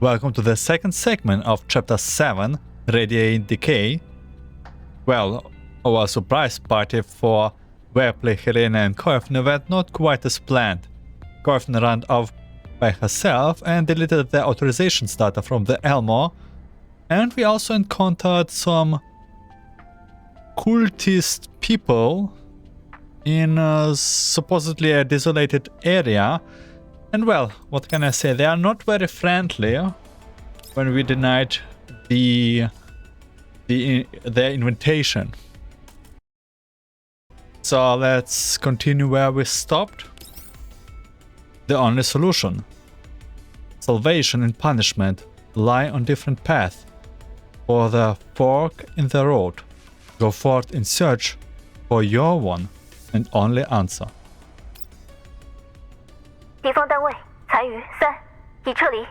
Welcome to the second segment of Chapter 7, Radiate Decay. Well, our surprise party for Wepley, Helena and Corfner went not quite as planned. Corfner ran off by herself and deleted the authorizations data from the Elmore, and we also encountered some cultist people in supposedly a desolated area. And well, what can I say? They are not very friendly when we denied their invitation. So let's continue where we stopped. The only solution. Salvation and punishment lie on different paths. For the fork in the road, go forth in search for your one and only answer. 敌方单位残余3，已撤离。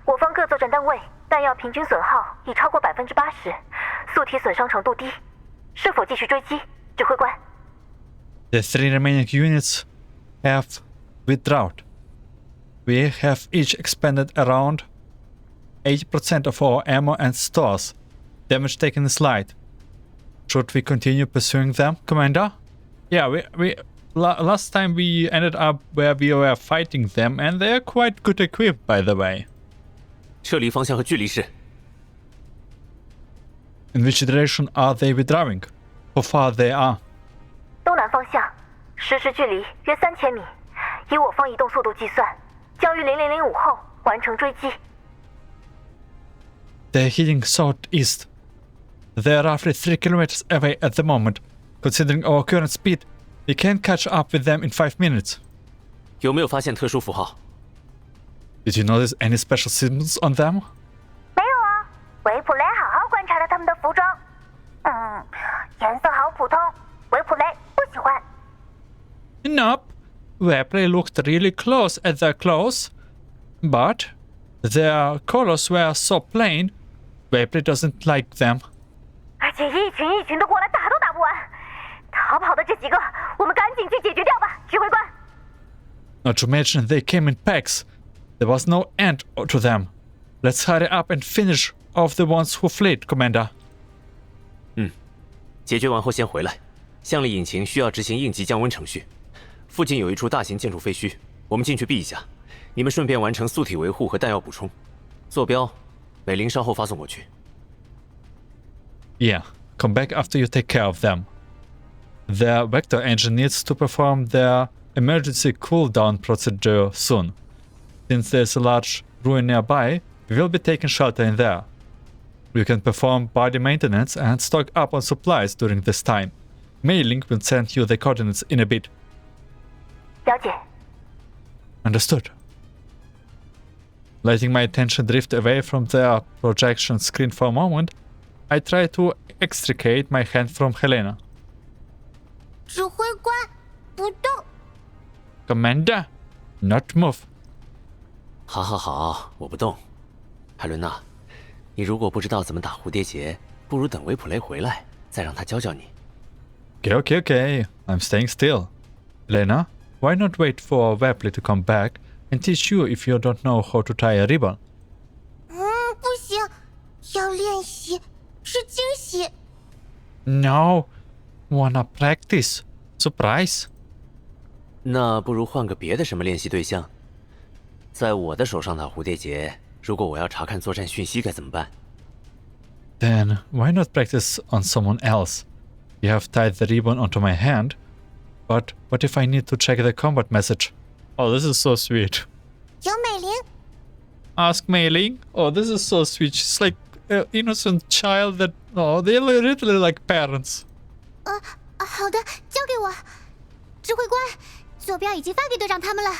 我方各作战单位弹药平均损耗已超过80%，素体损伤程度低，是否继续追击？指挥官。The 3 remaining units have withdrawn. We have each expended around 80% of our ammo and stores. Damage taken is light. Should we continue pursuing them, Commander? Yeah, last time we ended up where we were fighting them, and they're quite good equipped, by the way. 撤离方向和距离是 In which direction are they withdrawing? How far they are? 东南方向，实时距离约3000米，以我方移动速度计算，将于0005后完成追击。They're heading southeast. They're roughly 3 kilometers away at the moment. Considering our current speed, we can catch up with them in 5 minutes. 有没有发现特殊符号？ Did you notice any special symbols on them? 没有啊，维普雷好好观察了他们的服装。颜色好普通，维普雷不喜欢。Nope. Wepley looked really close at their clothes, but their colors were so plain, Wepley doesn't like them. 而且一群一群的过来打都打不完，逃跑的这几个，我们赶紧去解决掉吧，指挥官。Not to mention they came in packs. There was no end to them. Let's hurry up and finish off the ones who fled, Commander. 解决完后先回来。向力引擎需要执行应急降温程序。附近有一处大型建筑废墟，我们进去避一下。你们顺便完成素体维护和弹药补充。坐标，美玲稍后发送过去。Yeah, come back after you take care of them. Their vector engine needs to perform their emergency cooldown procedure soon. Since there's a large ruin nearby, we will be taking shelter in there. You can perform body maintenance and stock up on supplies during this time. Mailing will send you the coordinates in a bit. 了解。 Understood. Letting my attention drift away from their projection screen for a moment, I try to extricate my hand from Helena. 指挥官，不动。 Commander, not move. 好，我不动。海伦娜，你如果不知道怎么打蝴蝶结，不如等维普雷回来，再让他教教你。Okay. I'm staying still. Helena, why not wait for Wepley to come back and teach you if you don't know how to tie a ribbon? 不行，要练习，是惊喜。 No, wanna practice? Surprise? 那不如换个别的什么练习对象？在我的手上打蝴蝶结，如果我要查看作战讯息该怎么办？ Then why not practice on someone else? You have tied the ribbon onto my hand, but what if I need to check the combat message? Oh, this is so sweet. 有美玲。 Ask Mei Ling? Oh, this is so sweet. She's like an innocent child that... Oh, they're literally like parents. 好的，交给我。指挥官，坐标已经发给队长他们了。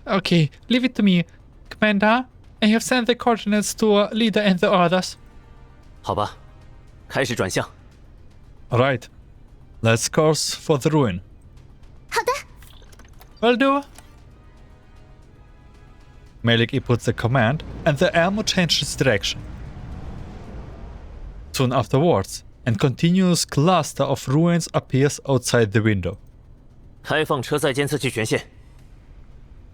Okay, leave it to me. Commander, I have sent the coordinates to Leader and the others. 好吧，开始转向。 Right. Let's course for the ruin. 好的。 Will do. Melik inputs the command, and the Elmo changes direction. Soon afterwards, a continuous cluster of ruins appears outside the window. 开放车载监测器权限。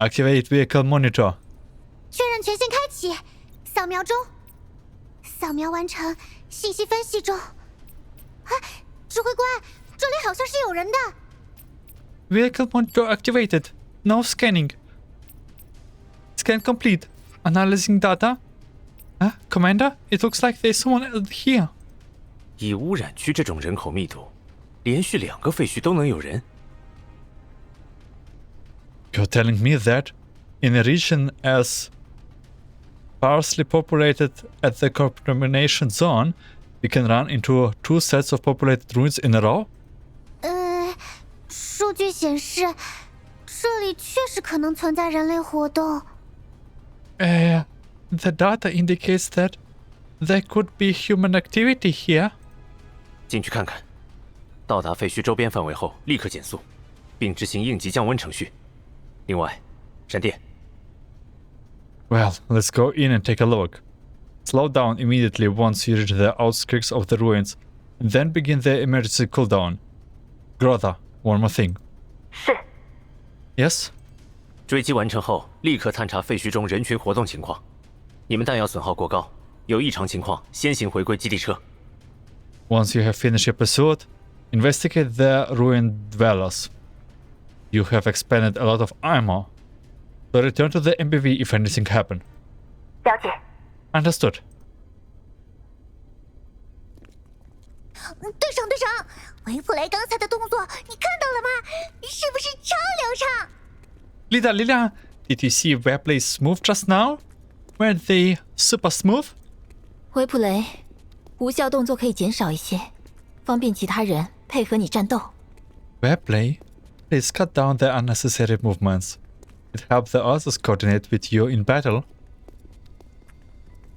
Activate vehicle monitor. 确认权限开启，扫描中，扫描完成，信息分析中。啊，指挥官，这里好像是有人的。Vehicle monitor activated. No scanning. Scan complete. Analyzing data. Commander, it looks like there's someone here. 以污染区这种人口密度，连续2个废墟都能有人。You're telling me that in a region as sparsely populated as the contamination zone, we can run into 2 sets of populated ruins in a row? 数据显示，这里确实可能存在人类活动。The data indicates that there could be human activity here. 进去看看，到达废墟周边范围后立刻减速，并执行应急降温程序。另外，闪电。Well, let's go in and take a look. Slow down immediately once you reach the outskirts of the ruins, and then begin the emergency cooldown. Grotha, one more thing. 是。Yes? 追击完成后，立刻探查废墟中人群活动情况。你们弹药损耗过高，有异常情况先行回归基地车。Once you have finished your pursuit, investigate the ruined dwellers. You have expended a lot of ammo, so return to the MBV if anything happened. 了解。 Understood. 队长，维普雷刚才的动作你看到了吗？是不是超流畅？ Lida, did you see Webley's move just now? Weren't they super smooth? 维普雷，无效动作可以减少一些，方便其他人配合你战斗。Webley, please cut down the unnecessary movements. It helps the others coordinate with you in battle.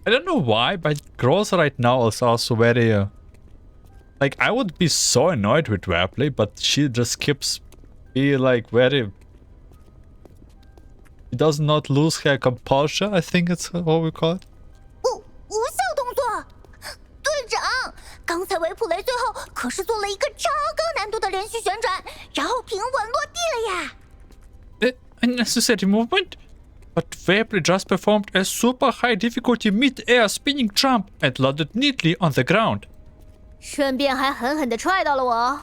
I don't know why, but Gross right now is also very... like, I would be so annoyed with Webley, but she just keeps being like very... She does not lose her composure, I think it's what we call it. 无效动作，队长，刚才维普雷最后可是做了一个超高难度的连续旋转，然后平稳落地了呀。Unnecessary movement? But Webley just performed a super high difficulty mid-air spinning jump and landed neatly on the ground. 顺便还狠狠地踹到了我。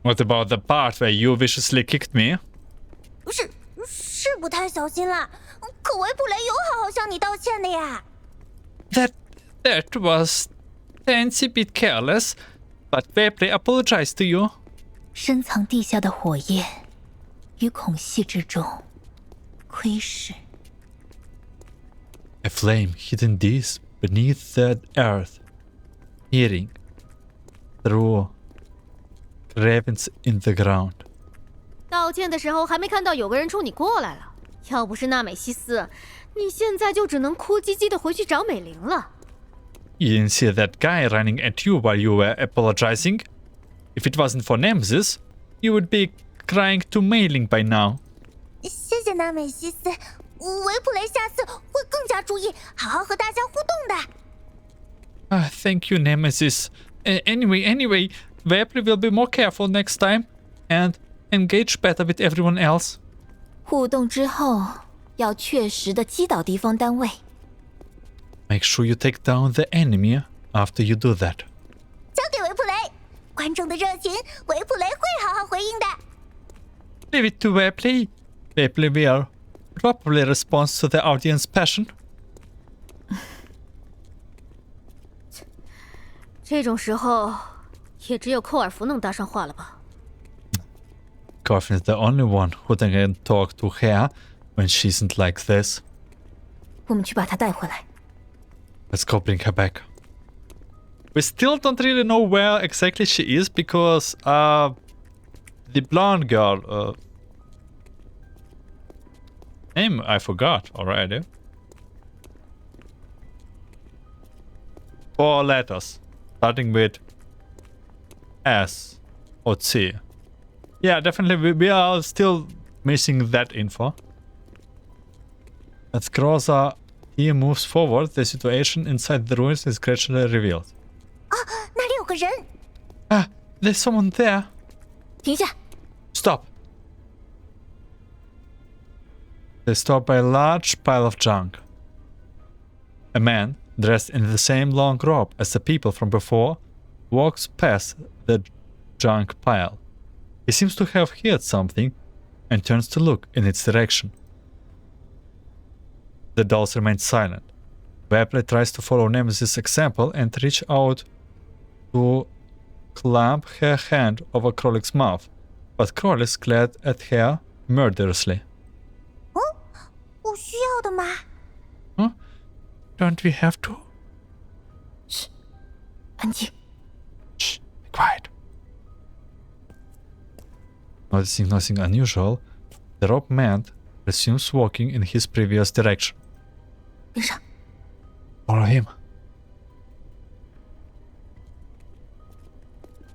What about the part where you viciously kicked me? 是不太小心啦，可维普雷有好好向你道歉的呀。That was fancy bit careless, but Webley apologized to you. 深藏地下的火焰与孔隙之中，窥视。A flame hidden deep beneath the earth, peering through cravens in the ground. 道歉的时候还没看到有个人冲你过来了，要不是娜美西斯，你现在就只能哭唧唧的回去找美玲了。You didn't see that guy running at you while you were apologizing? If it wasn't for Nemesis, you would be crying to Mailing by now. 谢谢娜美西斯，维普雷下次会更加注意，好好和大家互动的。Thank you, Nemesis. Anyway, Webley will be more careful next time and engage better with everyone else. 互动之后要确实的击倒敌方单位。Make sure you take down the enemy after you do that. 交给维普雷，观众的热情，维普雷会好好回应的。 Leave it to Webley. Webley will properly respond to the audience passion. 这种时候，也只有寇尔福能搭上话了吧？ Coffin is the only one who can talk to her when she isn't like this. 我们去把他带回来。 Let's go bring her back. We still don't really know where exactly she is because the blonde girl name I forgot already. 4 letters starting with S or C. Yeah, definitely we are still missing that info. As Groza here moves forward, the situation inside the ruins is gradually revealed. 那里有个人。There's someone there. 停下！ Stop. They stop by a large pile of junk. A man, dressed in the same long robe as the people from before, walks past the junk pile. He seems to have heard something and turns to look in its direction. The dolls remain silent. Ripley tries to follow Nemesis' example and reach out to clamp her hand over Krolik's mouth, but Krolik glared at her murderously. 不需要的吗？ Huh? Don't we have to? 安静。 Shh, be quiet. Noticing nothing unusual, the rope man resumes walking in his previous direction. 跟上。 Follow him.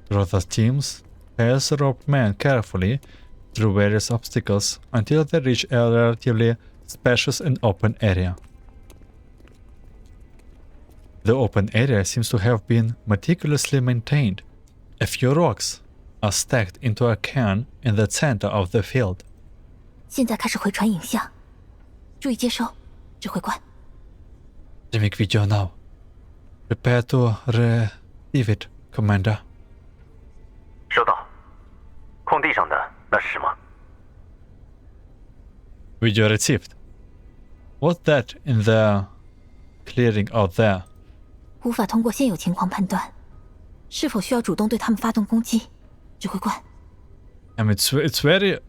Brother teams pass the rope man carefully through various obstacles until they reach a relatively spacious and open area. The open area seems to have been meticulously maintained. A few rocks are stacked into a cairn in the center of the field. 现在开始回传影像，注意接收，指挥官。 Make video now. Prepare to receive it, Commander. 收到。空地上的那是什么？ Video received. What's that in the clearing out there? 无法通过现有情况判断，是否需要主动对他们发动攻击，指挥官。 I mean, it's very...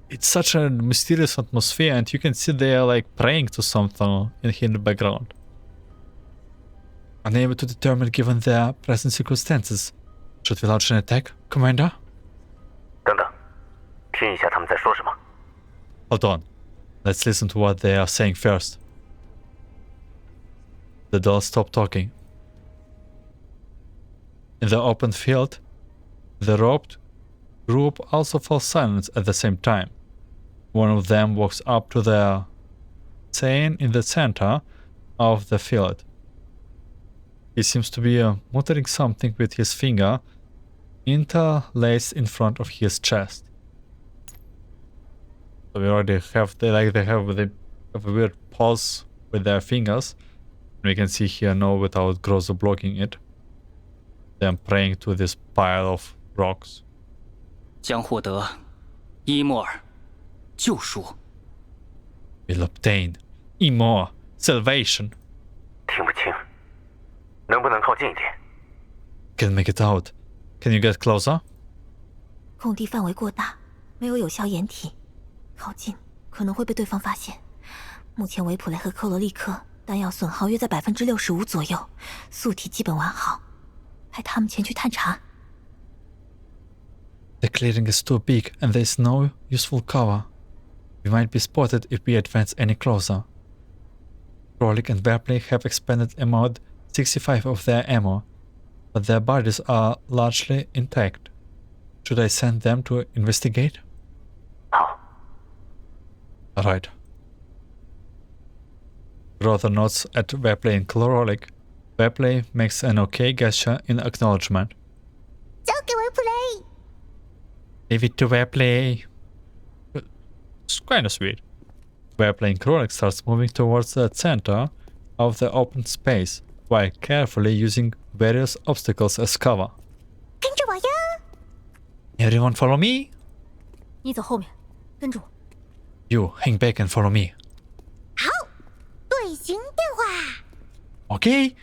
It's such a mysterious atmosphere, and you can see they are like praying to something in the background. Unable to determine given their present circumstances. Should we launch an attack, Commander? 等等，听一下他们在说什么。 Hold on. Let's listen to what they are saying first. The dolls stop talking. In the open field, the roped group also falls silent at the same time. One of them walks up to the chain in the center of the field. He seems to be muttering something with his finger interlaced in front of his chest. So we already have they have a weird pause with their fingers. We can see here now without Grozo blocking it. Them praying to this pile of rocks. 将获得伊莫尔救赎。 Will obtain Immore salvation. 听不清，能不能靠近一点？ Can make it out. Can you get closer? 空地范围过大，没有有效掩体，靠近可能会被对方发现。目前维普雷和克罗利克弹药损耗约在65%左右，素体基本完好，派他们前去探查。 The clearing is too big and there is no useful cover. We might be spotted if we advance any closer. Krolik and Ripley have expended about 65 of their ammo, but their bodies are largely intact. Should I send them to investigate? 好， Alright. Brother nods at Ripley and Krolik. Ripley makes an okay gesture in acknowledgement. 交给维普雷。 Leave it to Ripley. It's kind of sweet. Ripley and Krolik starts moving towards the center of the open space while carefully using various obstacles as cover. 跟着我呀！ Everyone follow me? 你走后面，跟着我。 You hang back and follow me. 好，队形变化。 Okay.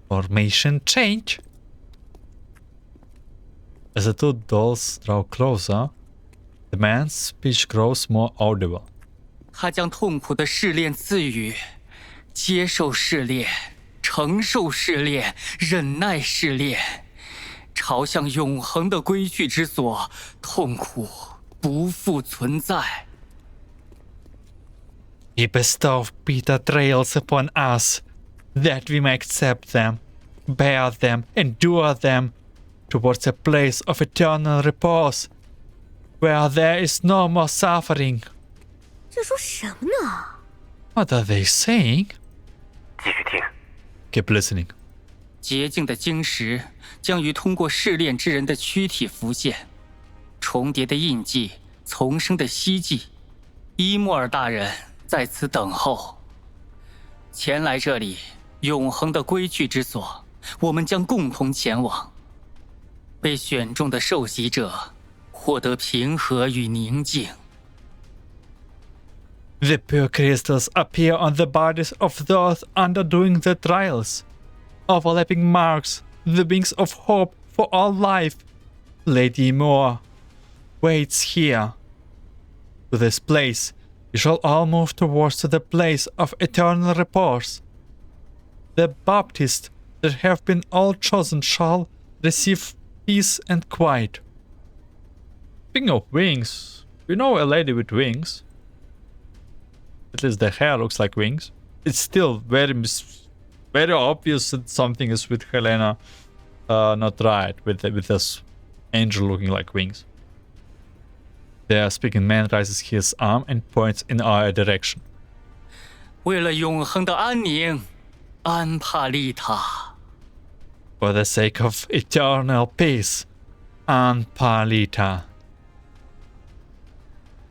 Formation change. As the two dolls draw closer, the man's speech grows more audible. 他将痛苦的试炼赐予，接受试炼，承受试炼，忍耐试炼，朝向永恒的归去之所，痛苦不复存在。 He bestowed bitter trials upon us, that we may accept them, bear them, endure them, towards a place of eternal repose, where there is no more suffering. 这说什么呢？ What are they saying? 继续听。 Keep listening. 洁净的晶石将于通过试炼之人的躯体浮现，重叠的印记，丛生的希冀。伊莫尔大人在此等候。前来这里，永恒的归去之所，我们将共同前往。被选中的受洗者，获得平和与宁静。The pure crystals appear on the bodies of those undergoing the trials. Overlapping marks the wings of hope for all life. Lady Immore waits here. To this place, we shall all move towards the place of eternal repose. The Baptists that have been all chosen shall receive peace and quiet. Speaking of wings, we know a lady with wings. At least the hair looks like wings. It's still very obvious that something is with Helena not right with this angel looking like wings. The speaking man raises his arm and points in our direction. 为了永恒的安宁，安帕丽塔。 For the sake of eternal peace, Anpalita.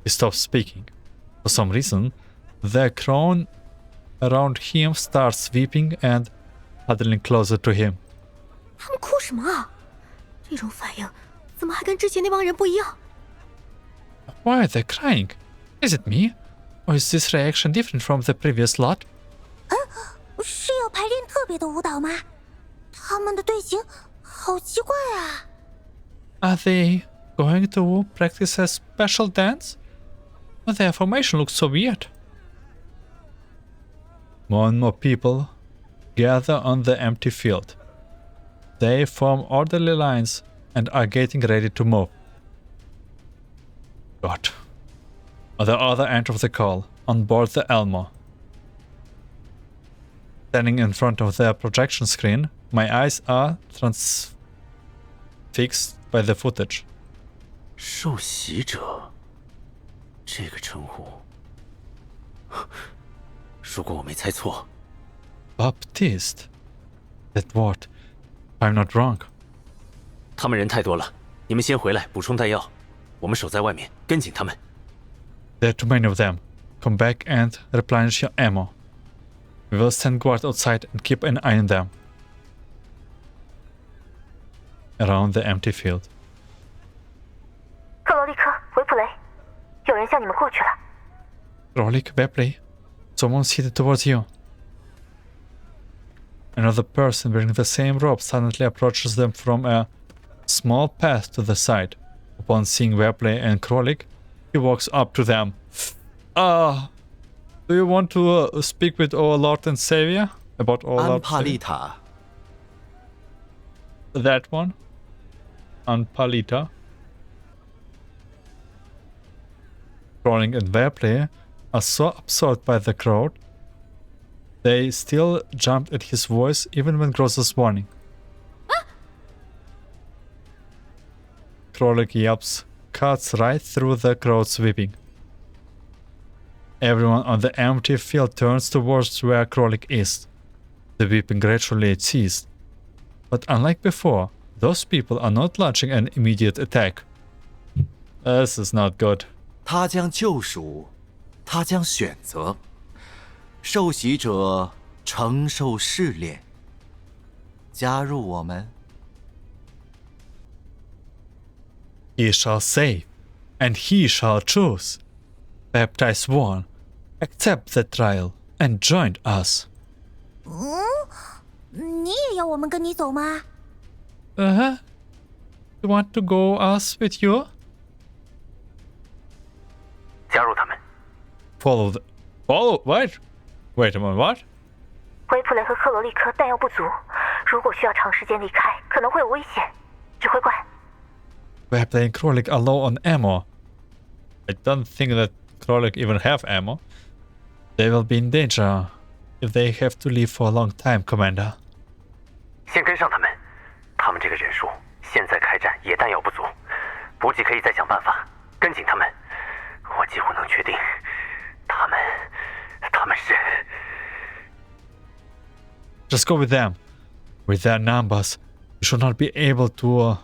He stops speaking. For some reason, the crowd around him starts weeping and huddling closer to him. 他们哭什么啊？这种反应怎么还跟之前那帮人不一样？ Why are they crying? Is it me? Or is this reaction different from the previous lot? 是要排练特别的舞蹈吗？他们的队形好奇怪啊！ Are they going to practice a special dance? Their formation looks so weird. More and more people gather on the empty field. They form orderly lines and are getting ready to move. God. At the other end of the call, on board the Elmo. Standing in front of the projection screen, my eyes are transfixed by the footage. 受洗者，这个称呼，如果我没猜错， Baptiste. That word. I'm not wrong. 他们人太多了，你们先回来补充弹药，我们守在外面跟紧他们。 There are too many of them. Come back and replenish your ammo. We will stand guard outside and keep an eye on them. Around the empty field. 克罗利科、维普雷，有人向你们过去了。 Rolik, Bepley, someone's headed towards you. Another person wearing the same robe suddenly approaches them from a small path to the side. Upon seeing Wepley and Krolik, he walks up to them. Do you want to speak with our Lord and Savior? About our 安 Lord 帕丽 Savior? 塔， That one? Anpalita. Krolik and Wepley are so absorbed by the crowd, they still jumped at his voice even when Gross's warning. Krolik yelps, cuts right through the crowd's weeping. Everyone on the empty field turns towards where Krolik is. The weeping gradually ceased. But unlike before, those people are not launching an immediate attack. This is not good. 他将救赎，他将选择。受洗者承受试炼，加入我们。 He shall save, and he shall choose. Baptize one, accept the trial, and join us. 你也要我们跟你走吗？ You want to go us with you? 加入他们。 Follow what? Wait a moment, what? 维普雷和克罗利科弹药不足，如果需要长时间离开，可能会有危险。指挥官， We're playing Krolik are low on ammo. I don't think that Krolik even have ammo. They will be in danger if they have to leave for a long time, Commander. 先跟上他们，他们这个人数，现在开战也弹药不足，补给可以再想办法跟紧他们。我几乎能确定，他们是。 Just go with them. With their numbers, we should not be able to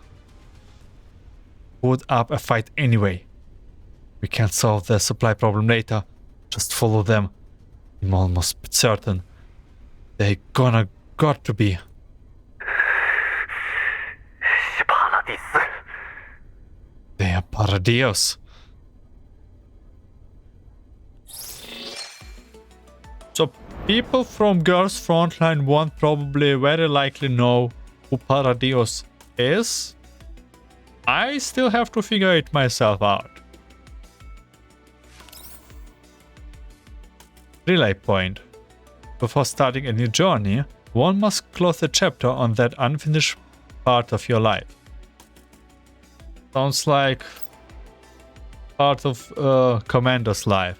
put up a fight anyway. We can solve the supply problem later. Just follow them. I'm almost certain They got to be. 是帕拉蒂斯。 They are Paradios. So people from Girls Frontline 1 probably very likely know who Paradios is. I still have to figure it myself out. Relay point. Before starting a new journey, one must close the chapter on that unfinished part of your life. Sounds like part of Commander's life.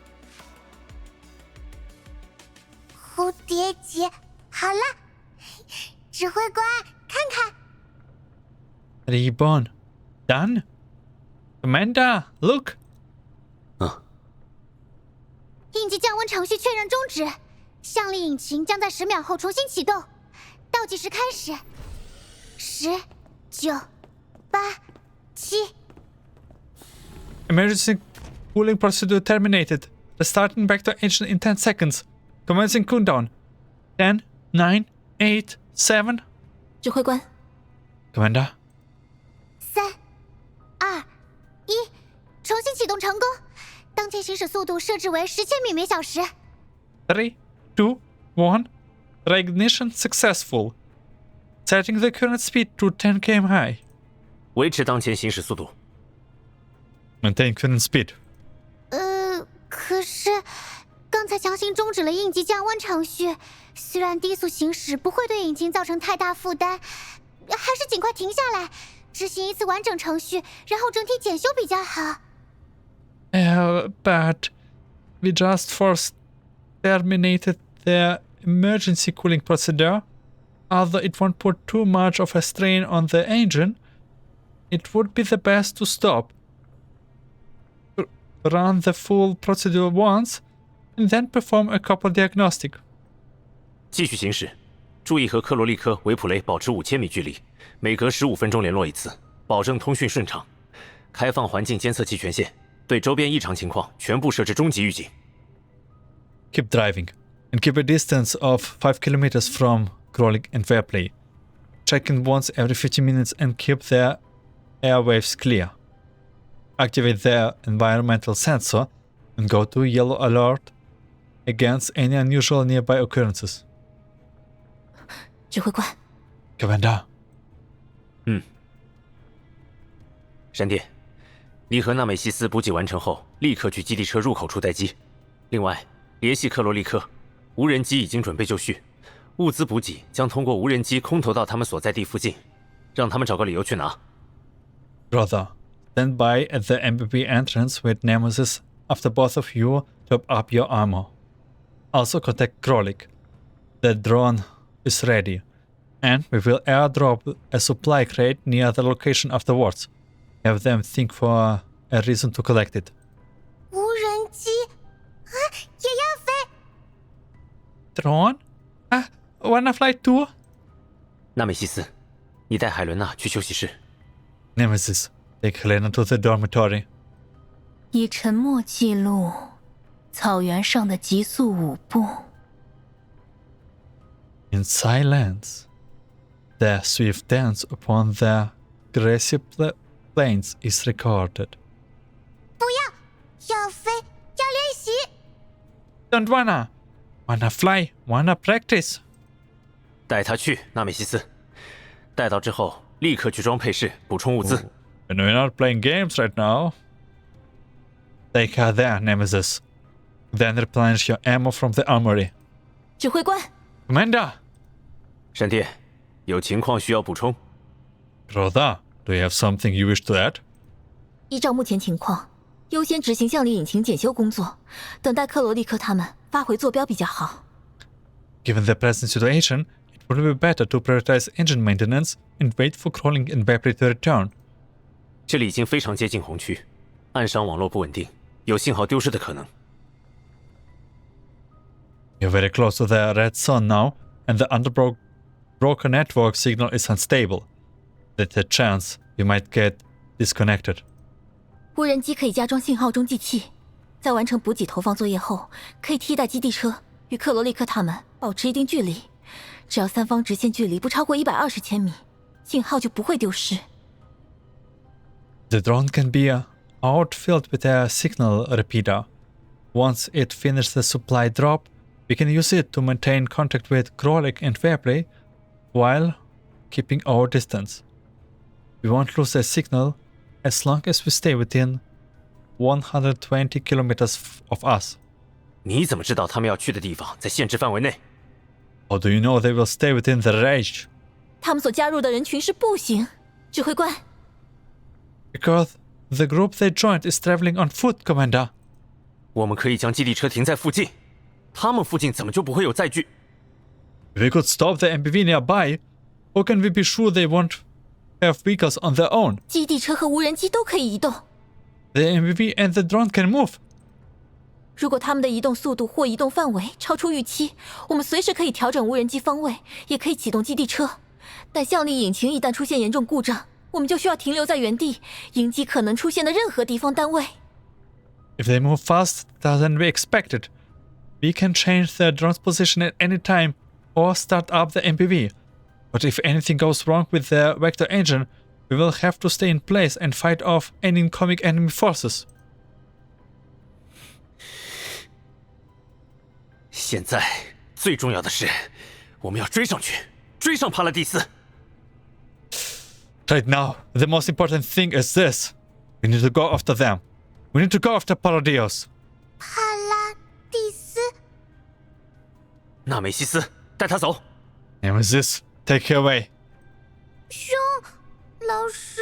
蝴蝶结，好了，指挥官，看看。 Reborn. Done. Commander, look. 应急降温程序确认终止，向力引擎将在10秒后重新启动，倒计时开始。10、9、8、7。 Emergency cooling procedure terminated. Restarting back to engine in 10 seconds. Commencing cooldown. 10, 9, 8, 7. 指挥官， Commander. 3、2、1，重新启动成功。当前行驶速度设置为10,000米每小时。 3, 2, 1. Reignition successful. Setting the current speed to 10 km high. 维持当前行驶速度。 Maintain current speed. 可是刚才强行终止了应急降温程序，虽然低速行驶不会对引擎造成太大负担，还是尽快停下来，执行一次完整程序，然后整体检修比较好。 But we just first terminated the emergency cooling procedure. Although it won't put too much of a strain on the engine, it would be the best to stop. Run the full procedure once, and then perform a couple diagnostic. 继续行驶，注意和克罗利科、维普雷保持5000米距离，每隔15分钟联络一次，保证通讯顺畅。开放环境监测器权限，对周边异常情况全部设置终极预警。 Keep driving, and keep a distance of 5 kilometers from Krolik and Fairplay. Checking once every 50 minutes and keep their airwaves clear. Activate their environmental sensor and go to yellow alert against any unusual nearby occurrences. 指挥官， Commander. 闪电，你和纳美西斯补给完成后，立刻去基地车入口处待机。另外，联系克罗利科，无人机已经准备就绪，物资补给将通过无人机空投到他们所在地附近，让他们找个理由去拿。 Brother, stand by at the MBP entrance with Nemesis after both of you top up your armor. Also contact Krolik. The drone is ready, and we will airdrop a supply crate near the location afterwards. Have them think for a reason to collect it. 无人机啊，也要飞！ Drone? Wanna fly too? 纳美西斯，你带海伦娜去休息室。 Nemesis, take Helena to the dormitory. 以沉默记录草原上的急速舞步。 In silence, their swift dance upon the grassy plains is recorded. 不要飞，要练习。 Don't wanna fly, wanna practice. 带他去，纳美西斯。带到之后，立刻去装配室补充物资。 And we're not playing games right now. Take her there, Nemesis. Then replenish your ammo from the armory. 指挥官， Commander! 闪电，有情况需要补充。 Brother, do you have something you wish to add? 依照目前情况，优先执行向力引擎检修工作，等待克罗利克他们发回坐标比较好。 Given the present situation, it would be better to prioritize engine maintenance and wait for Crawling and Vapor to return. 这里已经非常接近红区，岸上网络不稳定，有信号丢失的可能。 You're very close to the red zone now, and the broken network signal is unstable. There's a chance you might get disconnected. 无人机可以加装信号中继器，在完成补给投放作业后，可以替代基地车与克罗利克他们保持一定距离，只要三方直线距离不超过120千米，信号就不会丢失。The drone can be outfilled with a signal repeater. Once it finishes the supply drop, we can use it to maintain contact with Krolik and Fairplay while keeping our distance. We won't lose the signal as long as we stay within 120 kilometers of us. 你怎么知道他们要去的地方在限制范围内？ How do you know they will stay within the range? 他们所加入的人群是步行。指挥官， Because the group they joined is traveling on foot, Commander. 我们可以将基地车停在附近，他们附近怎么就不会有载具？ If we could stop the MPV nearby, how can we be sure they won't have vehicles on their own? 基地车和无人机都可以移动。 The MPV and the drone can move. 如果他们的移动速度或移动范围超出预期，我们随时可以调整无人机方位，也可以启动基地车。但向力引擎一旦出现严重故障，我们就需要停留在原地，迎击可能出现的任何敌方单位。 If they move faster than we expected, we can change the drone's position at any time or start up the MPV. But if anything goes wrong with the vector engine, we will have to stay in place and fight off any incoming enemy forces. 现在最重要的是，我们要追上去，追上帕拉蒂斯。 Right now, the most important thing is this. We need to go after them. We need to go after Paradios. 帕拉蒂斯，纳美西斯，带他走。 Nemesis, take her away. 熊老师，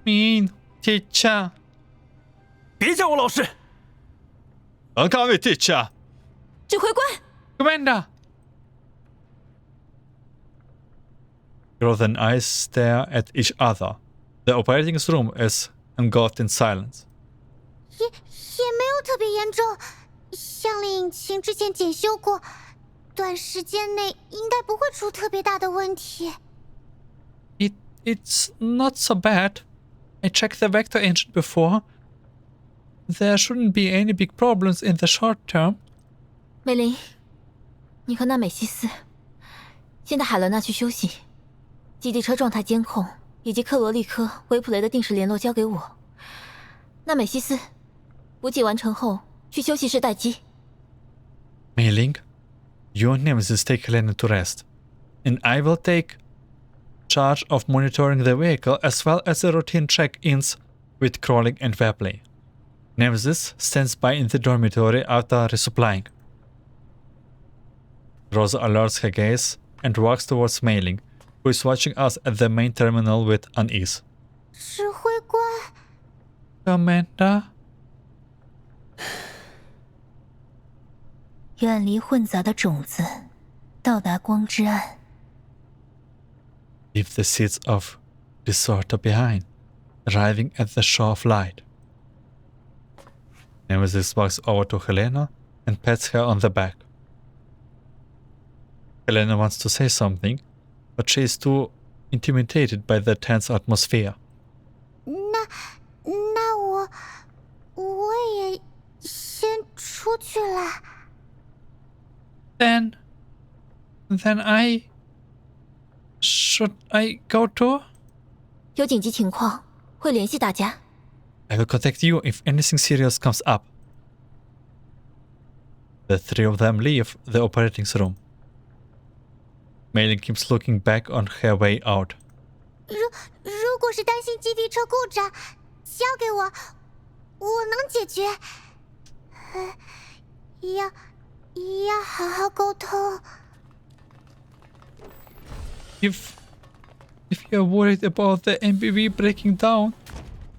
Mean teacher. 别叫我老师。 I'll call me teacher. 指挥官， Commander. Growth and I stare at each other. The operating room is engulfed in silence. 也没有特别严重。向力引擎之前检修过，短时间内应该不会出特别大的问题。 It's not so bad. I checked the vector engine before. There shouldn't be any big problems in the short term. 美玲，你和纳美西斯先带海伦娜去休息，基地车状态监控以及克罗利科、维普雷的定时联络交给我。纳美西斯，补给完成后去休息室待机。 Mei Ling, you and Nemesis take Helena to rest, and I will take charge of monitoring the vehicle as well as the routine check-ins with Crawling and Fairplay. Nemesis stands by in the dormitory after resupplying. Rosa alerts her gaze and walks towards Mei Ling, who is watching us at the main terminal with unease. 指挥官， Commander? 远离混杂的种子，到达光之岸。 Leave the seeds of disorder behind, arriving at the shore of light. Nemesis walks over to Helena and pats her on the back. Helena wants to say something, but she is too intimidated by the tense atmosphere. 那我也先出去了。 Then should I go too? 有紧急情况会联系大家。 I will contact you if anything serious comes up. The three of them leave the operating room. Mei Ling keeps looking back on her way out. 如果是担心基地车故障，交给我，我能解决。要好好沟通。 If you're worried about the MPV breaking down,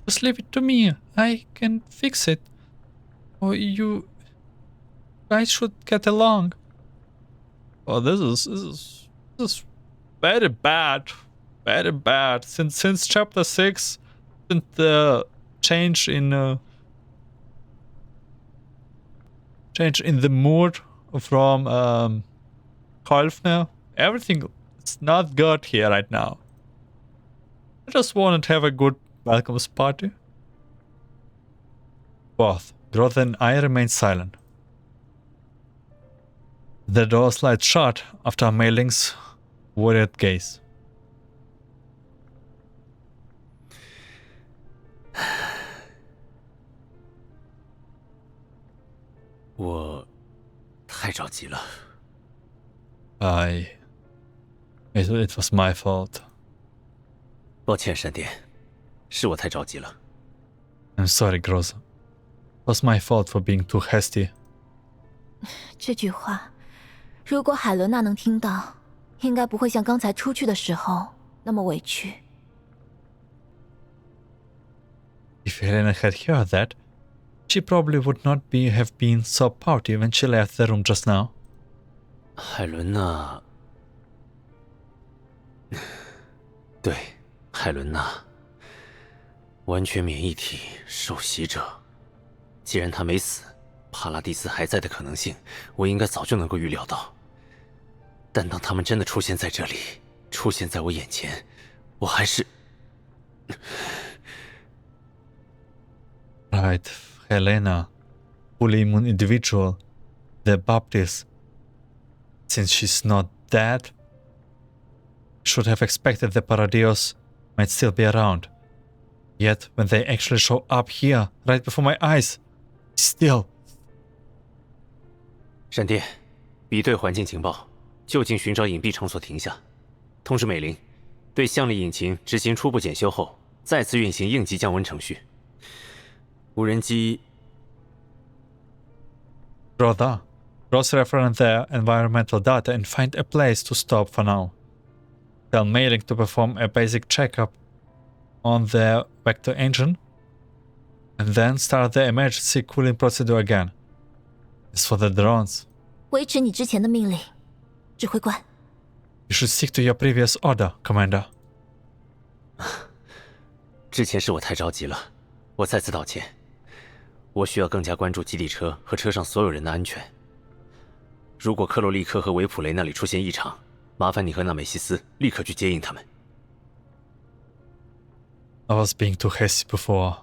just leave it to me. I can fix it. Or you guys should get along. Oh, this is very bad. Very bad. Since chapter 6, since the change in the mood from Kolfner, everything is not good here right now. I just want to have a good welcomes party. Both Groth and I remain silent. The door slides shut after Mei Ling's worried gaze. 我太着急了。It was my fault. 抱歉，闪电，是我太着急了。I'm sorry, Groza. It was my fault for being too hasty. 这句话，如果海伦娜能听到，应该不会像刚才出去的时候那么委屈。If Helena had heard that, she probably would not have been so pouty when she left the room just now. 海伦娜，对，海伦娜，完全免疫体受袭者。既然他没死，帕拉蒂斯还在的可能性，我应该早就能够预料到。但当他们真的出现在这里，出现在我眼前，我还是…… Right, Helena, fully immune individual, the Baptist. Since she's not dead, should have expected the Paradios might still be around. Yet when they actually show up here, right before my eyes, still. 闪电，比对环境情报，就近寻找隐蔽场所停下。通知美玲，对向力引擎执行初步检修后，再次运行应急降温程序。无人机。Brother, cross-reference their environmental data and find a place to stop for now. Tell Mailing to perform a basic checkup on the vector engine, and then start the emergency cooling procedure again. As for the drones, 维持你之前的命令，指挥官。You should stick to your previous order, Commander. 之前是我太着急了，我再次道歉。我需要更加关注基地车和车上所有人的安全。如果克罗利克和维普雷那里出现异常，麻烦你和纳美西斯立刻去接应他们。I was being too hasty before.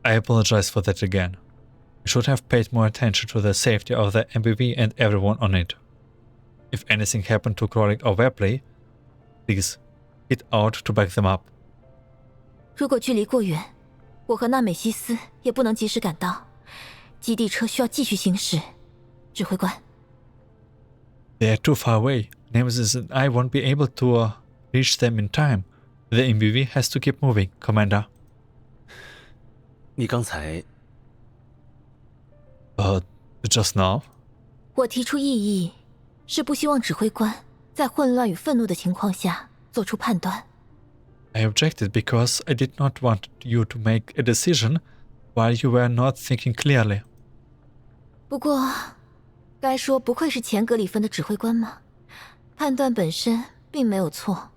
I apologize for that again. I should have paid more attention to the safety of the MBV and everyone on it. If anything happened to Krolik or Webley, please hit out to back them up. 如果距离过远，我和纳美西斯也不能及时赶到，基地车需要继续行驶。指挥官。They are too far away. Nemesis and I won't be able to reach them in time. The MBV has to keep moving, Commander. 你刚才？Just now? 我提出异议，是不希望指挥官在混乱与愤怒的情况下做出判断。I objected because I did not want you to make a decision while you were not thinking clearly. 不过，该说不愧是前格里芬的指挥官吗？判断本身并没有错。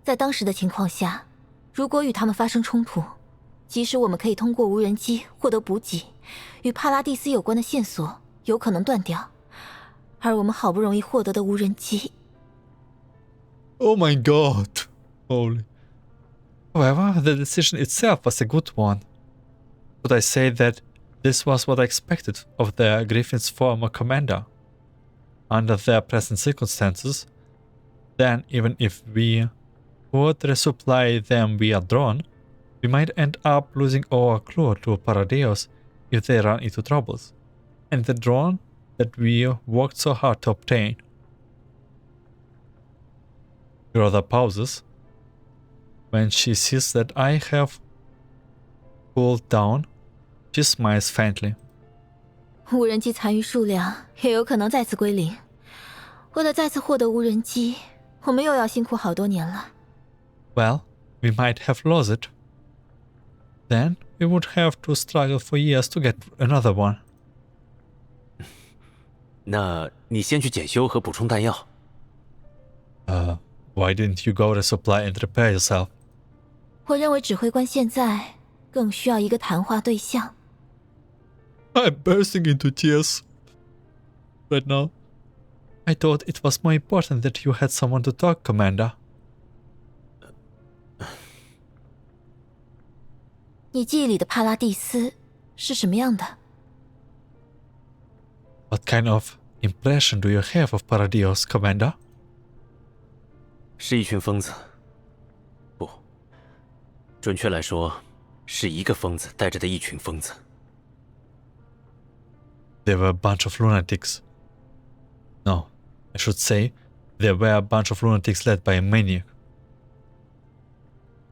在当时的情况下，如果与他们发生冲突，即使我们可以通过无人机获得补给，与帕拉蒂斯有关的线索有可能断掉，而我们好不容易获得的无人机。Oh my god. Holy. However, the decision itself was a good one. Could I say that this was what I expected of the Griffin's former commander? Under their present circumstances, then even if we would resupply them via drone, we might end up losing our crew to Paradios if they run into troubles, and the drone that we worked so hard to obtain. Groza pauses. When she sees that I have cooled down, she smiles faintly. 无人机残余数量也有可能再次归零。为了再次获得无人机，我们又要辛苦好多年了。Well, we might have lost it. Then we would have to struggle for years to get another one. 那你先去检修和补充弹药。Why didn't you go resupply and repair yourself? 我认为指挥官现在更需要一个谈话对象。I'm bursting into tears right now. I thought it was more important that you had someone to talk, Commander. 你记忆里的帕拉蒂斯是什么样的？ What kind of impression do you have of Paradios, Commander? 是一群疯子。不，准确来说，是一个疯子带着的一群疯子。They were a bunch of lunatics. No, I should say, they were a bunch of lunatics led by a maniac.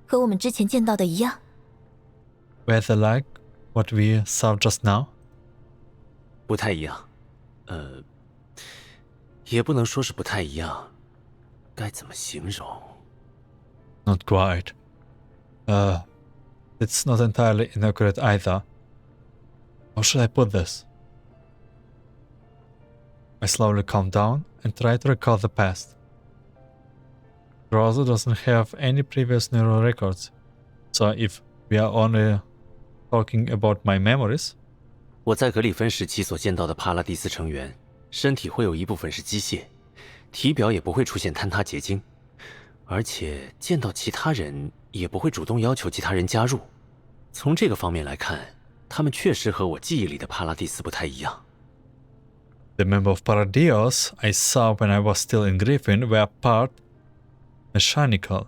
和我们之前见到的一样。Were they like what we saw just now? 不太一样。也不能说是不太一样，该怎么形容？ Not quite. It's not entirely inaccurate either. How should I put this? I slowly calm down and try to recall the past. Rosa doesn't have any previous neural records, so if we are only talking about my memories, 我在格里芬时期所见到的帕拉蒂斯成员，身体会有一部分是机械，体表也不会出现坍塌结晶，而且见到其他人也不会主动要求其他人加入。从这个方面来看，他们确实和我记忆里的帕拉蒂斯不太一样。the member of Paradios I saw when I was still in Griffin were part mechanical,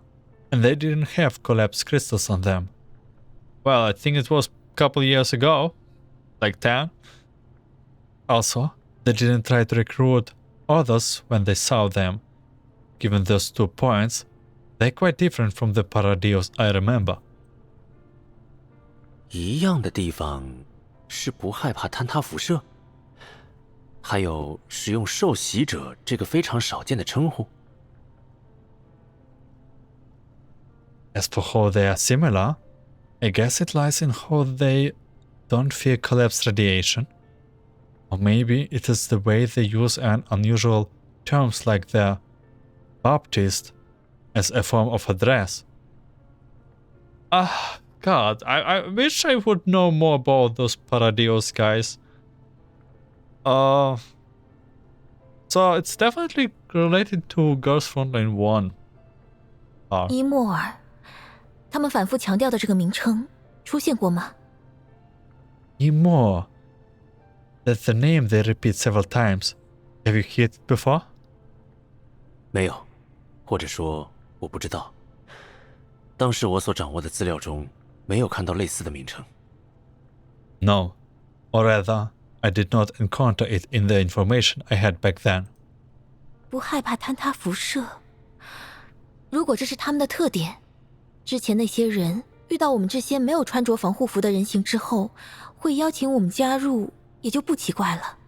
and they didn't have collapsed crystals on them. Well, I think it was a couple years ago, like 10. Also, they didn't try to recruit others when they saw them. Given those 2 points, they're quite different from the Paradios I remember. 一样的地方是不害怕坍塌辐射，还有使用受洗者这个非常少见的称呼。As for how they are similar, I guess it lies in how they don't fear collapse radiation. Or maybe it is the way they use an unusual terms like the Baptist as a form of address. God, I wish I would know more about those Paradios guys. So it's definitely related to Girls Frontline 1. 伊莫尔，他们反复强调的这个名称出现过吗？ Immore. That's the name they repeat several times. Have you heard it before? 没有，或者说我不知道。当时我所掌握的资料中没有看到类似的名称。No. Or rather, I did not encounter it in the information I had back then. 不害怕坍塌辐射。如果这是他们的特点，之前那些人遇到我们这些没有穿着防护服的人形之后，会邀请我们加入，也就不奇怪了。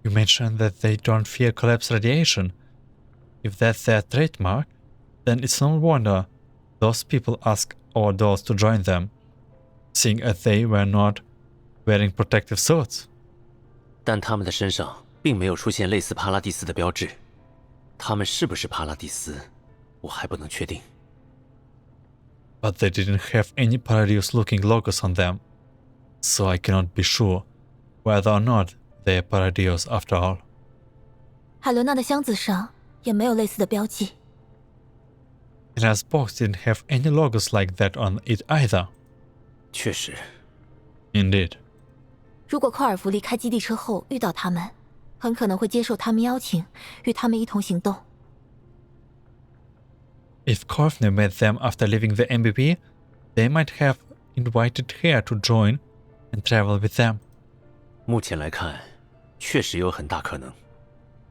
You mentioned that they don't fear collapse radiation. If that's their trademark, then it's no wonder those people ask our dolls to join them, seeing as they were not wearing protective suits. 但他们的身上并没有出现类似帕拉蒂斯的标志，他们是不是帕拉蒂斯，我还不能确定。But they didn't have any Paradios-looking logos on them, so I cannot be sure whether or not they are Paradios after all. 海伦娜的箱子上也没有类似的标记。Ina's box didn't have any logos like that on it either. 确实， Indeed. 如果科尔弗离开基地车后遇到他们，很可能会接受他们邀请，与他们一同行动。If Korfner met them after leaving the MBP, they might have invited her to join and travel with them. 目前来看，确实有很大可能。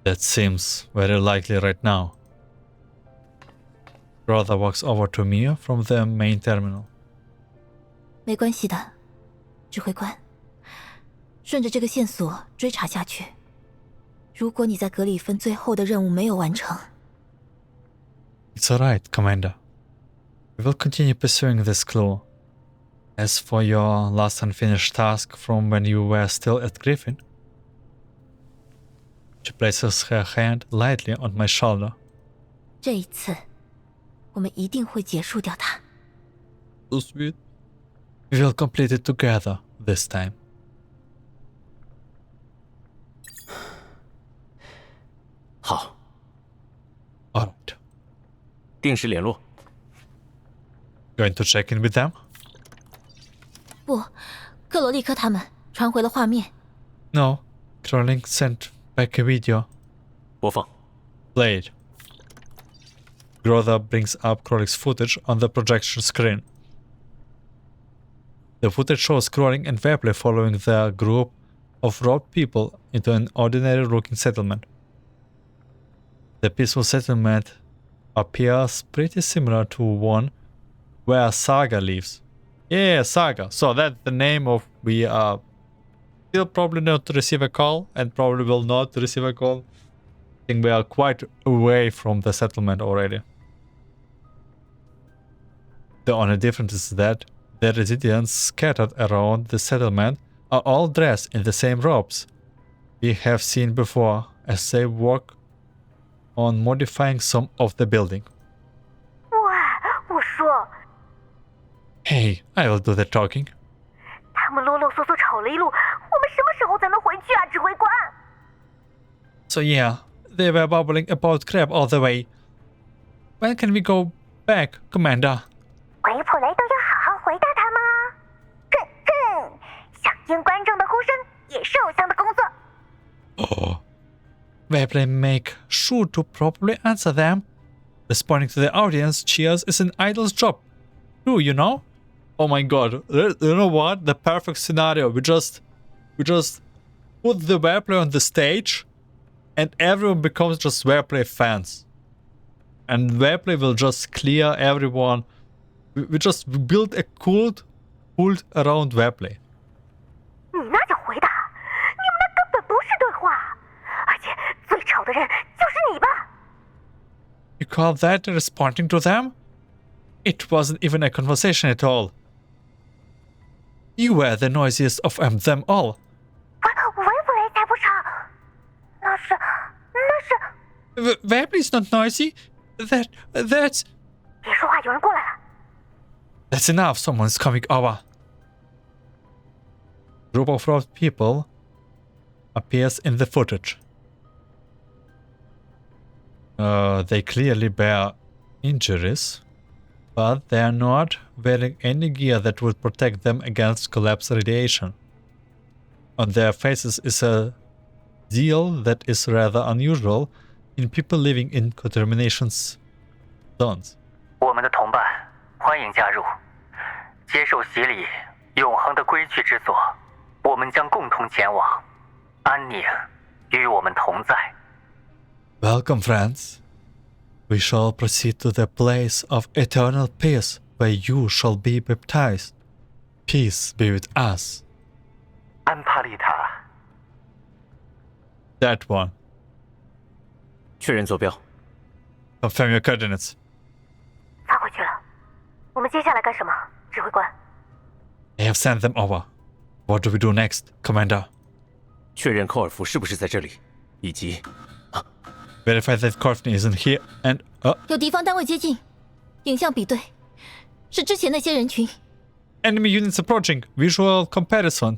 That seems very likely right now. Brother walks over to me from the main terminal. 没关系的，指挥官。顺着这个线索追查下去。如果你在格里芬最后的任务没有完成， It's alright, Commander. We will continue pursuing this clue. As for your last unfinished task from when you were still at Griffin, she places her hand lightly on my shoulder. 这一次，我们一定会结束掉它。 So sweet. We will complete it together this time. 好， Alright. 定时联络。Going to check in with them? 不，克罗利科他们传回了画面。 No. Crowling sent back a video. 播放。 Played. Grother brings up Crowling's footage on the projection screen. The footage shows Crowling and Webley following their group of robbed people into an ordinary-looking settlement. The peaceful settlement appears pretty similar to one where Saga lives. Yeah, Saga. So that's the name of... We are still probably not to receive a call and probably will not receive a call. I think we are quite away from the settlement already. The only difference is that the residents scattered around the settlement are all dressed in the same robes we have seen before as they work on modifying some of the building. 哇，我说， Hey, I will do the talking. 他们啰啰嗦嗦吵了一路，我们什么时候才能回去啊，指挥官？ So yeah, they were babbling about crap all the way. When can we go back, Commander? 维普雷都要好好回答他们啊！哼哼，响应观众的呼声也是偶像的工作。 Oh. Webley make sure to properly answer them. Responding to the audience cheers is an idol's job. True, you know? Oh my god. You know what? The perfect scenario. We just put the Webley on the stage and everyone becomes just Webley fans. And Webley will just clear everyone. We just build a cult around Webley. 你那叫回答，你们那根本不是对话，而且最吵的人就是你吧？ You call that responding to them? It wasn't even a conversation at all. You were the noisiest of them all. 维普雷才不吵，那是。 Webley's not noisy. That's... 别说话，有人过来了。 That's enough. Someone's coming over. Group of robbed people appears in the footage. They clearly bear injuries, but they are not wearing any gear that would protect them against collapse radiation. On their faces is a deal that is rather unusual in people living in contamination zones. 我们的同伴，欢迎加入，接受洗礼，永恒的归去之所，我们将共同前往，安宁与我们同在。 Welcome, friends. We shall proceed to the place of eternal peace, where you shall be baptized. Peace be with us. 安帕利塔， That one. 确认坐标。 Confirm your coordinates. 发回去了。我们接下来干什么，指挥官？ I have sent them over. What do we do next, Commander? 确认寇尔福是不是在这里，以及 Verify that Courtney isn't here and... 有敌方单位接近，影像比对，是之前那些人群。 Enemy units approaching. Visual comparison.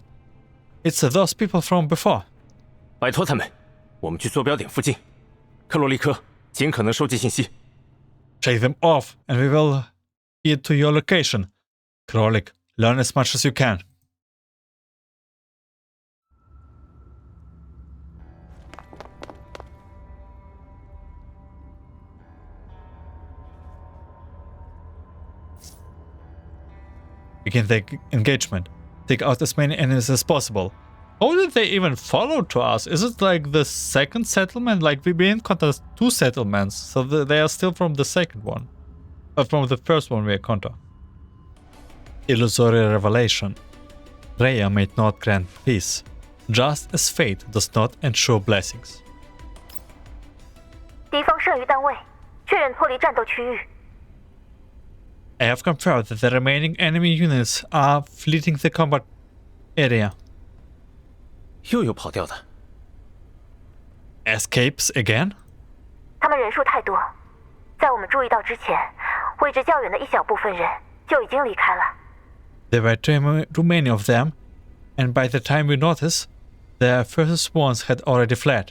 It's those people from before. 摆脱他们，我们去坐标点附近。克罗利科，尽可能收集信息。 Shake them off and we will head to your location. Krolik, learn as much as you can. Begin the engagement. Take out as many enemies as possible. How did they even follow to us? Is it like the second settlement? Like we've been encountered 2 settlements, so they are still from the second one. From the first one we encountered. Illusory revelation. Rhea may not grant peace, just as fate does not ensure blessings. 敌方剩余单位确认脱离战斗区域。 I have confirmed that the remaining enemy units are fleeing the combat area. 又有跑掉的。 Escapes again? 他们人数太多，在我们注意到之前，位置较远的一小部分人就已经离开了。 There were too many of them, and by the time we noticed, the first ones had already fled.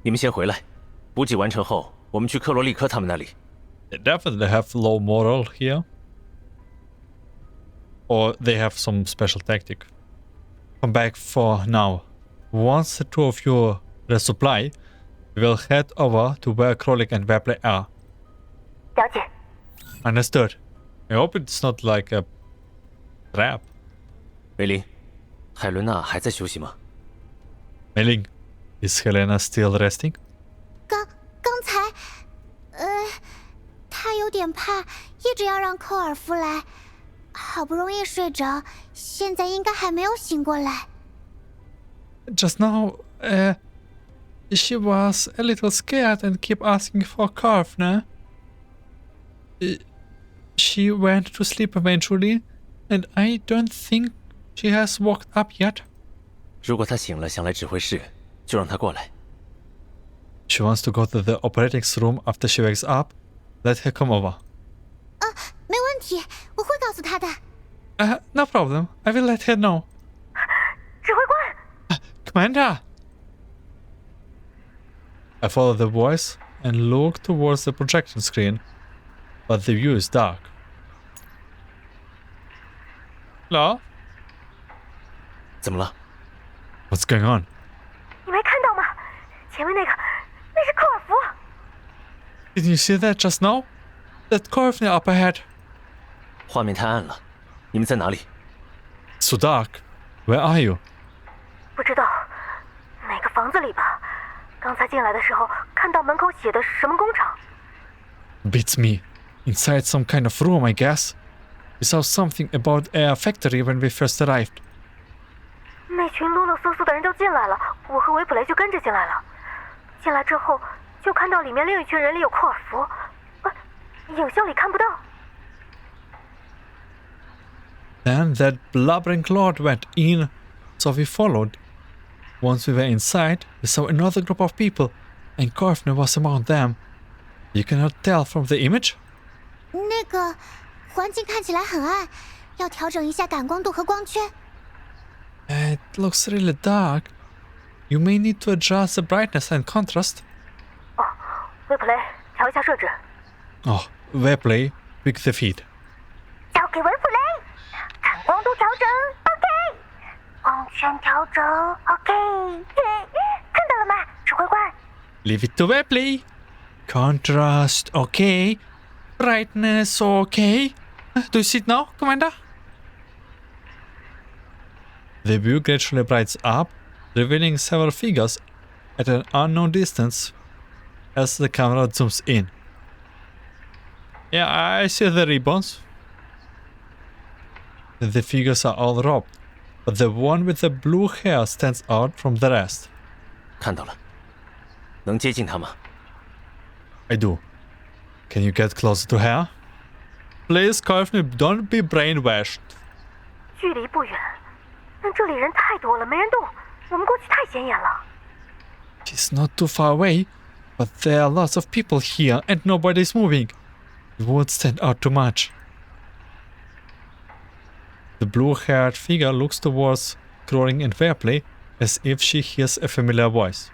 你们先回来，补给完成后，我们去克罗利科他们那里。 They definitely have low moral here. Or they have some special tactic. Come back for now. Once the two of you resupply, we will head over to where Krolik and Webley are. 了解。 Understood. I hope it's not like a trap. 梅林，海伦娜还在休息吗？ Meiling, is Helena still resting? 刚才，他有点怕，一直要让寇尔夫来，好不容易睡着，现在应该还没有醒过来。 Just now, she was a little scared and kept asking for Karfna. She went to sleep eventually, and I don't think she has woke up yet. 如果她醒了想来指挥室，就让她过来。 She wants to go to the operating room after she wakes up. Let her come over. 没问题，我会告诉他的。 No problem. I will let her know. 指挥官， Commander! I follow the voice and look towards the projection screen, but the view is dark. Hello? 怎么了？ What's going on? 你没看到吗？前面那是科尔福。 Didn't you see that just now? That Corfney up ahead. 画面太暗了，你们在哪里？ So dark. Where are you? 不知道哪个房子里吧？刚才进来的时候看到门口写的什么工厂。 Beats me. Inside some kind of room, I guess. We saw something about a factory when we first arrived. 那群啰啰嗦嗦的人就进来了，我和维普雷就跟着进来了。进来之后就看到里面另一群人里有库尔福，影像里看不到。 Then that blubbering lord went in, so we followed. Once we were inside, we saw another group of people, and Corfney was among them. You cannot tell from the image? 那个环境看起来很暗，要调整一下感光度和光圈。 It looks really dark. You may need to adjust the brightness and contrast. 哦，维普雷，调一下设置。 Oh, Webley, pick the feed. 交给维普雷，感光度调整 ，OK， 光圈调整 ，OK， 看到了吗，指挥官？ Leave it to Webley. Contrast, okay. Brightness, okay. Do you see it now, Commander? The view gradually brightens up, revealing several figures at an unknown distance as the camera zooms in. Yeah, I see the ribbons. The figures are all robed, but the one with the blue hair stands out from the rest. 看到了，能接近她吗？ I do. Can you get closer to her? Please, Corfney, don't be brainwashed. 距离不远，但这里人太多了，没人动，我们过去太显眼了。 She's not too far away, but there are lots of people here and nobody's moving. It won't stand out too much. The blue-haired figure looks towards Croring and Webley as if she hears a familiar voice.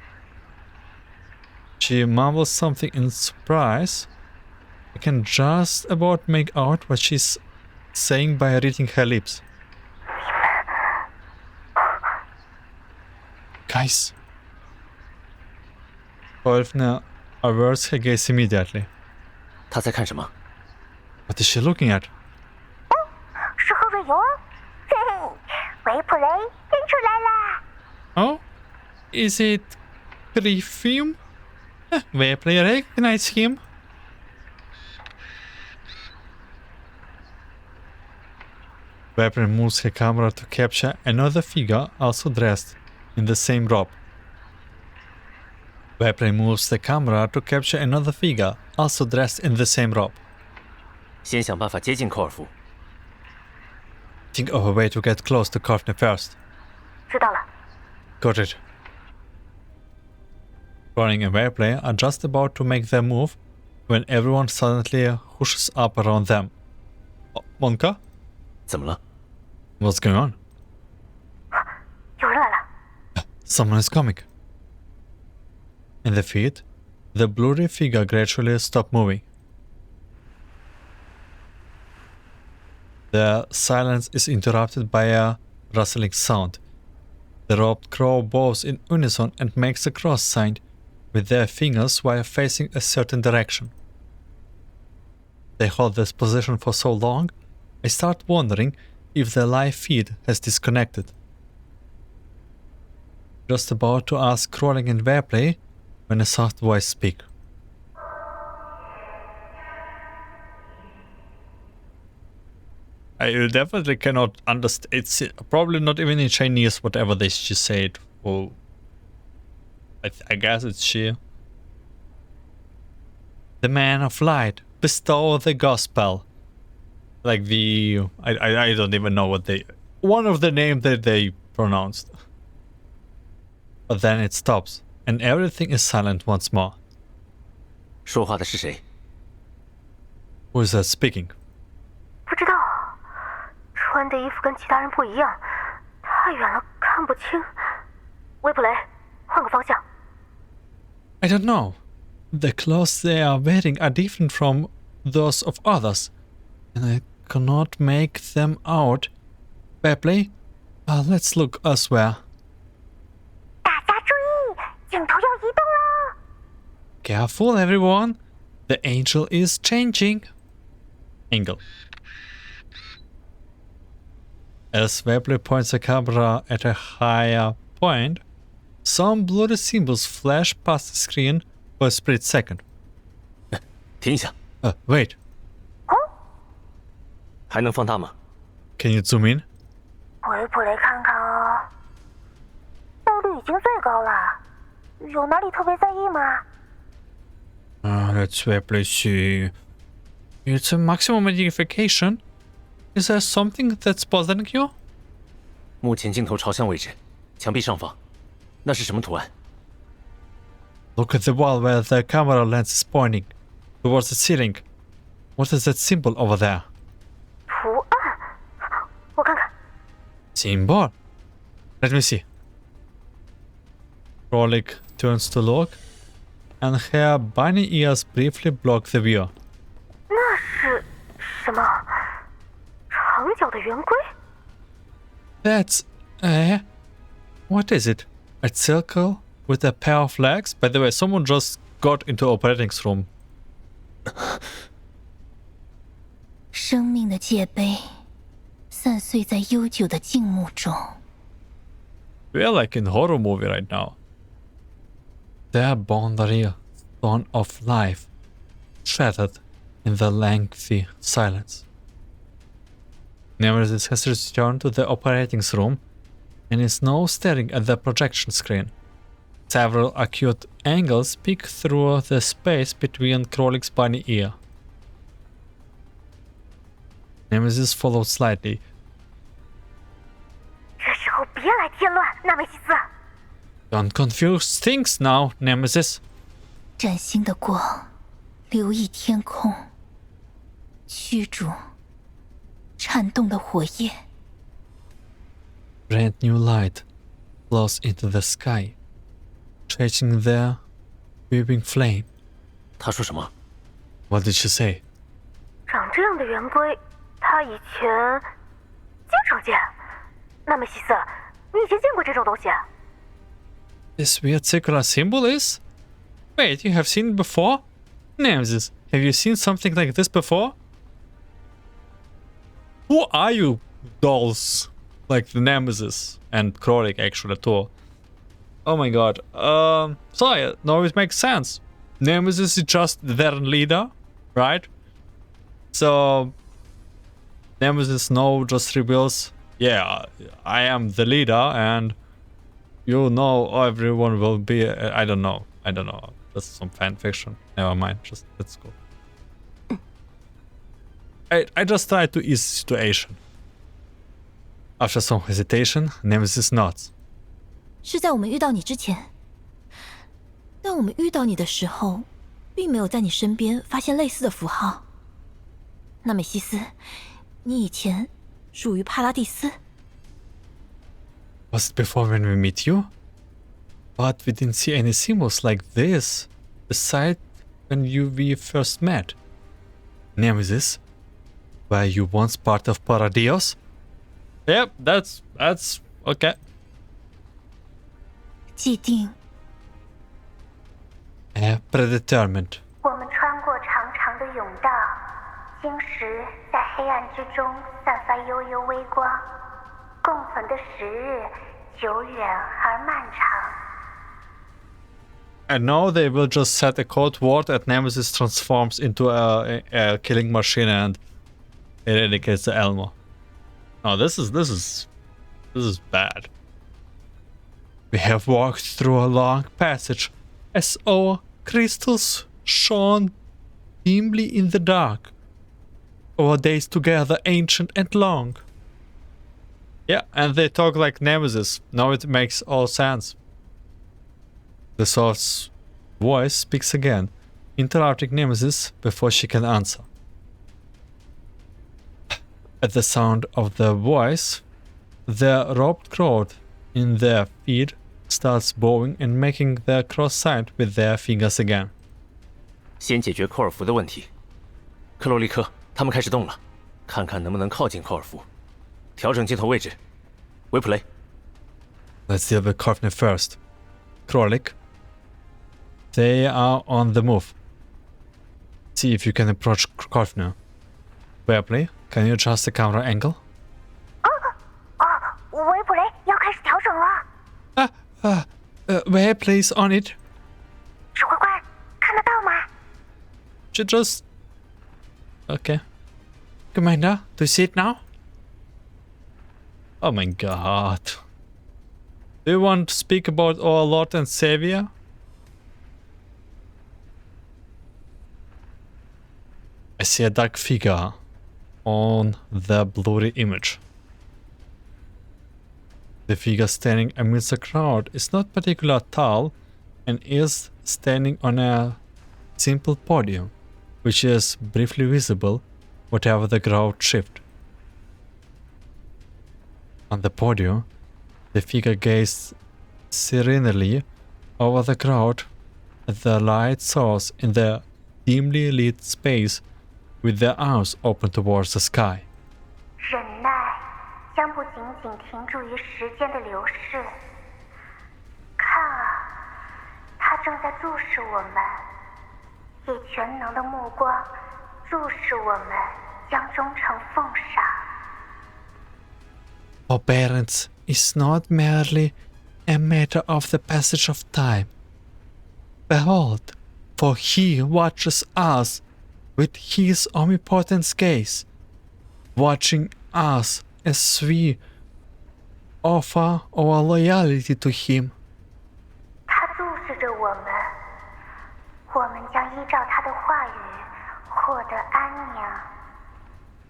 She mumbles something in surprise. I can just about make out what she's saying by reading her lips. Guys. Wolfner averts her gaze immediately. 她在看什么？ What is she looking at? 是喝水油，嘿嘿，维普雷认出来啦。 Oh? Is it perfume? Webley recognize him. Webley moves her camera to capture another figure also dressed in the same robe. Webley moves the camera to capture another figure also dressed in the same robe. 先想办法接近寇尔夫。 Think of a way to get close to Corfney first. 知道了。 Got it. Croning and Webley are just about to make their move when everyone suddenly hushes up around them. Oh, Monka? 怎么了？ What's going on? 有人来了。 Someone is coming. In the feed, the blurry figure gradually stopped moving. The silence is interrupted by a rustling sound. The robed crow bows in unison and makes a cross sign with their fingers while facing a certain direction. They hold this position for so long, I start wondering if the live feed has disconnected. Just about to ask crawling in Webplay when a soft voice speaks. I definitely cannot understand. It's probably not even in Chinese, whatever she said. Well, I guess it's she. The man of light, bestow the gospel. Like the... I don't even know what they... One of the names that they pronounced. But then it stops, and everything is silent once more. 说话的是谁？ Who is that speaking? 不知道，穿的衣服跟其他人不一样，太远了看不清。维普雷，换个方向。I don't know. The clothes they are wearing are different from those of others, and I cannot make them out. Webplay, let's look elsewhere. 大家注意，镜头要移动了。 Careful, everyone. The angel is changing. Angle. As Webplay points the camera at a higher point, some blurry symbols flash past the screen for a split second. 停一下， Wait. 还能放大吗？ Can you zoom in? 维普雷，看看哦，倍率已经最高了，有哪里特别在意吗？ Let's Webplay see. It's a maximum magnification. Is there something that's bothering you? 目前镜头朝向位置，墙壁上方，那是什么图案？ Look at the wall where the camera lens is pointing. Towards the ceiling. What is that symbol over there? 图案，我看看。 Symbol? Let me see. Frolic turns to look, and her bunny ears briefly block the view. 那是什么？长角的圆规？ That's... what is it? A circle with a pair of legs? By the way, someone just got into operating's room. 生命的界碑，散碎在悠久的静穆中。 We're like in horror movie right now. Their boundary stone of life shattered in the lengthy silence. Nemesis has returned to the operating room and is now staring at the projection screen. Several acute angles peek through the space between Krolik's bunny ear. Nemesis follows slightly. 这时候别来添乱，纳梅西斯。 Don't confuse things now, Nemesis. 崭新的光，留意天空，驱逐颤动的火焰。 Brand new light flows into the sky, chasing their weaving flame. 他说什么？ What did she say? 长这样的圆规，他以前经常见。纳梅西斯，你以前见过这种东西？ This weird circular symbol is? Wait, you have seen it before? Nemesis, have you seen something like this before? Who are you, dolls? Like the Nemesis and Krolik actually too. Oh my god. So yeah, no, it makes sense. Nemesis is just their leader, right? So Nemesis now just reveals, yeah, I am the leader and you know everyone will be, I don't know. That's some fan fiction. Never mind, just let's go. I just tried to ease the situation. After some hesitation, Nemesis nods. 是在我们遇到你之前，但我们遇到你的时候，并没有在你身边发现类似的符号。纳美西斯，你以前属于帕拉蒂斯。 Was it before when we meet you? But we didn't see any symbols like this beside when we first met. Nemesis, were you once part of Paradios? Yep, that's okay. 既定。Predetermined. 我们穿过长长的甬道，晶石在黑暗之中散发悠悠微光。共存的时日久远而漫长。 And now they will just set a code word and Nemesis transforms into a killing machine and eradicates the Elmo. Oh, this is bad. We have walked through a long passage as our crystals shone dimly in the dark. Our days together ancient and long. Yeah, and they talk like Nemesis. Now it makes all sense. The source voice speaks again, interrupting Nemesis before she can answer. At the sound of the voice, the robed crowd in their feet starts bowing and making the cross sign with their fingers again. 先解决寇尔福的问题。克洛利克，他们开始动了，看看能不能靠近寇尔福。调整镜头位置。维普雷。Let's deal with Korfner first. Krolik. They are on the move. See if you can approach Korfner. Wepley, can you adjust the camera angle? 维普雷要开始调整了。Wepley's on it. 指挥官，看得到吗？ Just... Okay. Commander, do you see it now? Oh my god. Do you want to speak about our Lord and Savior? I see a dark figure on the blurry image. The figure standing amidst the crowd is not particularly tall and is standing on a simple podium, which is briefly visible whatever the crowd shift. On the podium, the figure gazes serenely over the crowd at the light source in the dimly lit space with their arms open towards the sky. 忍耐将不仅仅停驻于时间的流逝。看啊，他正在注视我们，以全能的目光注视我们，将忠诚奉上。 Forbearance is not merely a matter of the passage of time. Behold, for he watches us with his omnipotent gaze, watching us as we offer our loyalty to him. 他注视着我们，我们将依照他的话语获得安宁。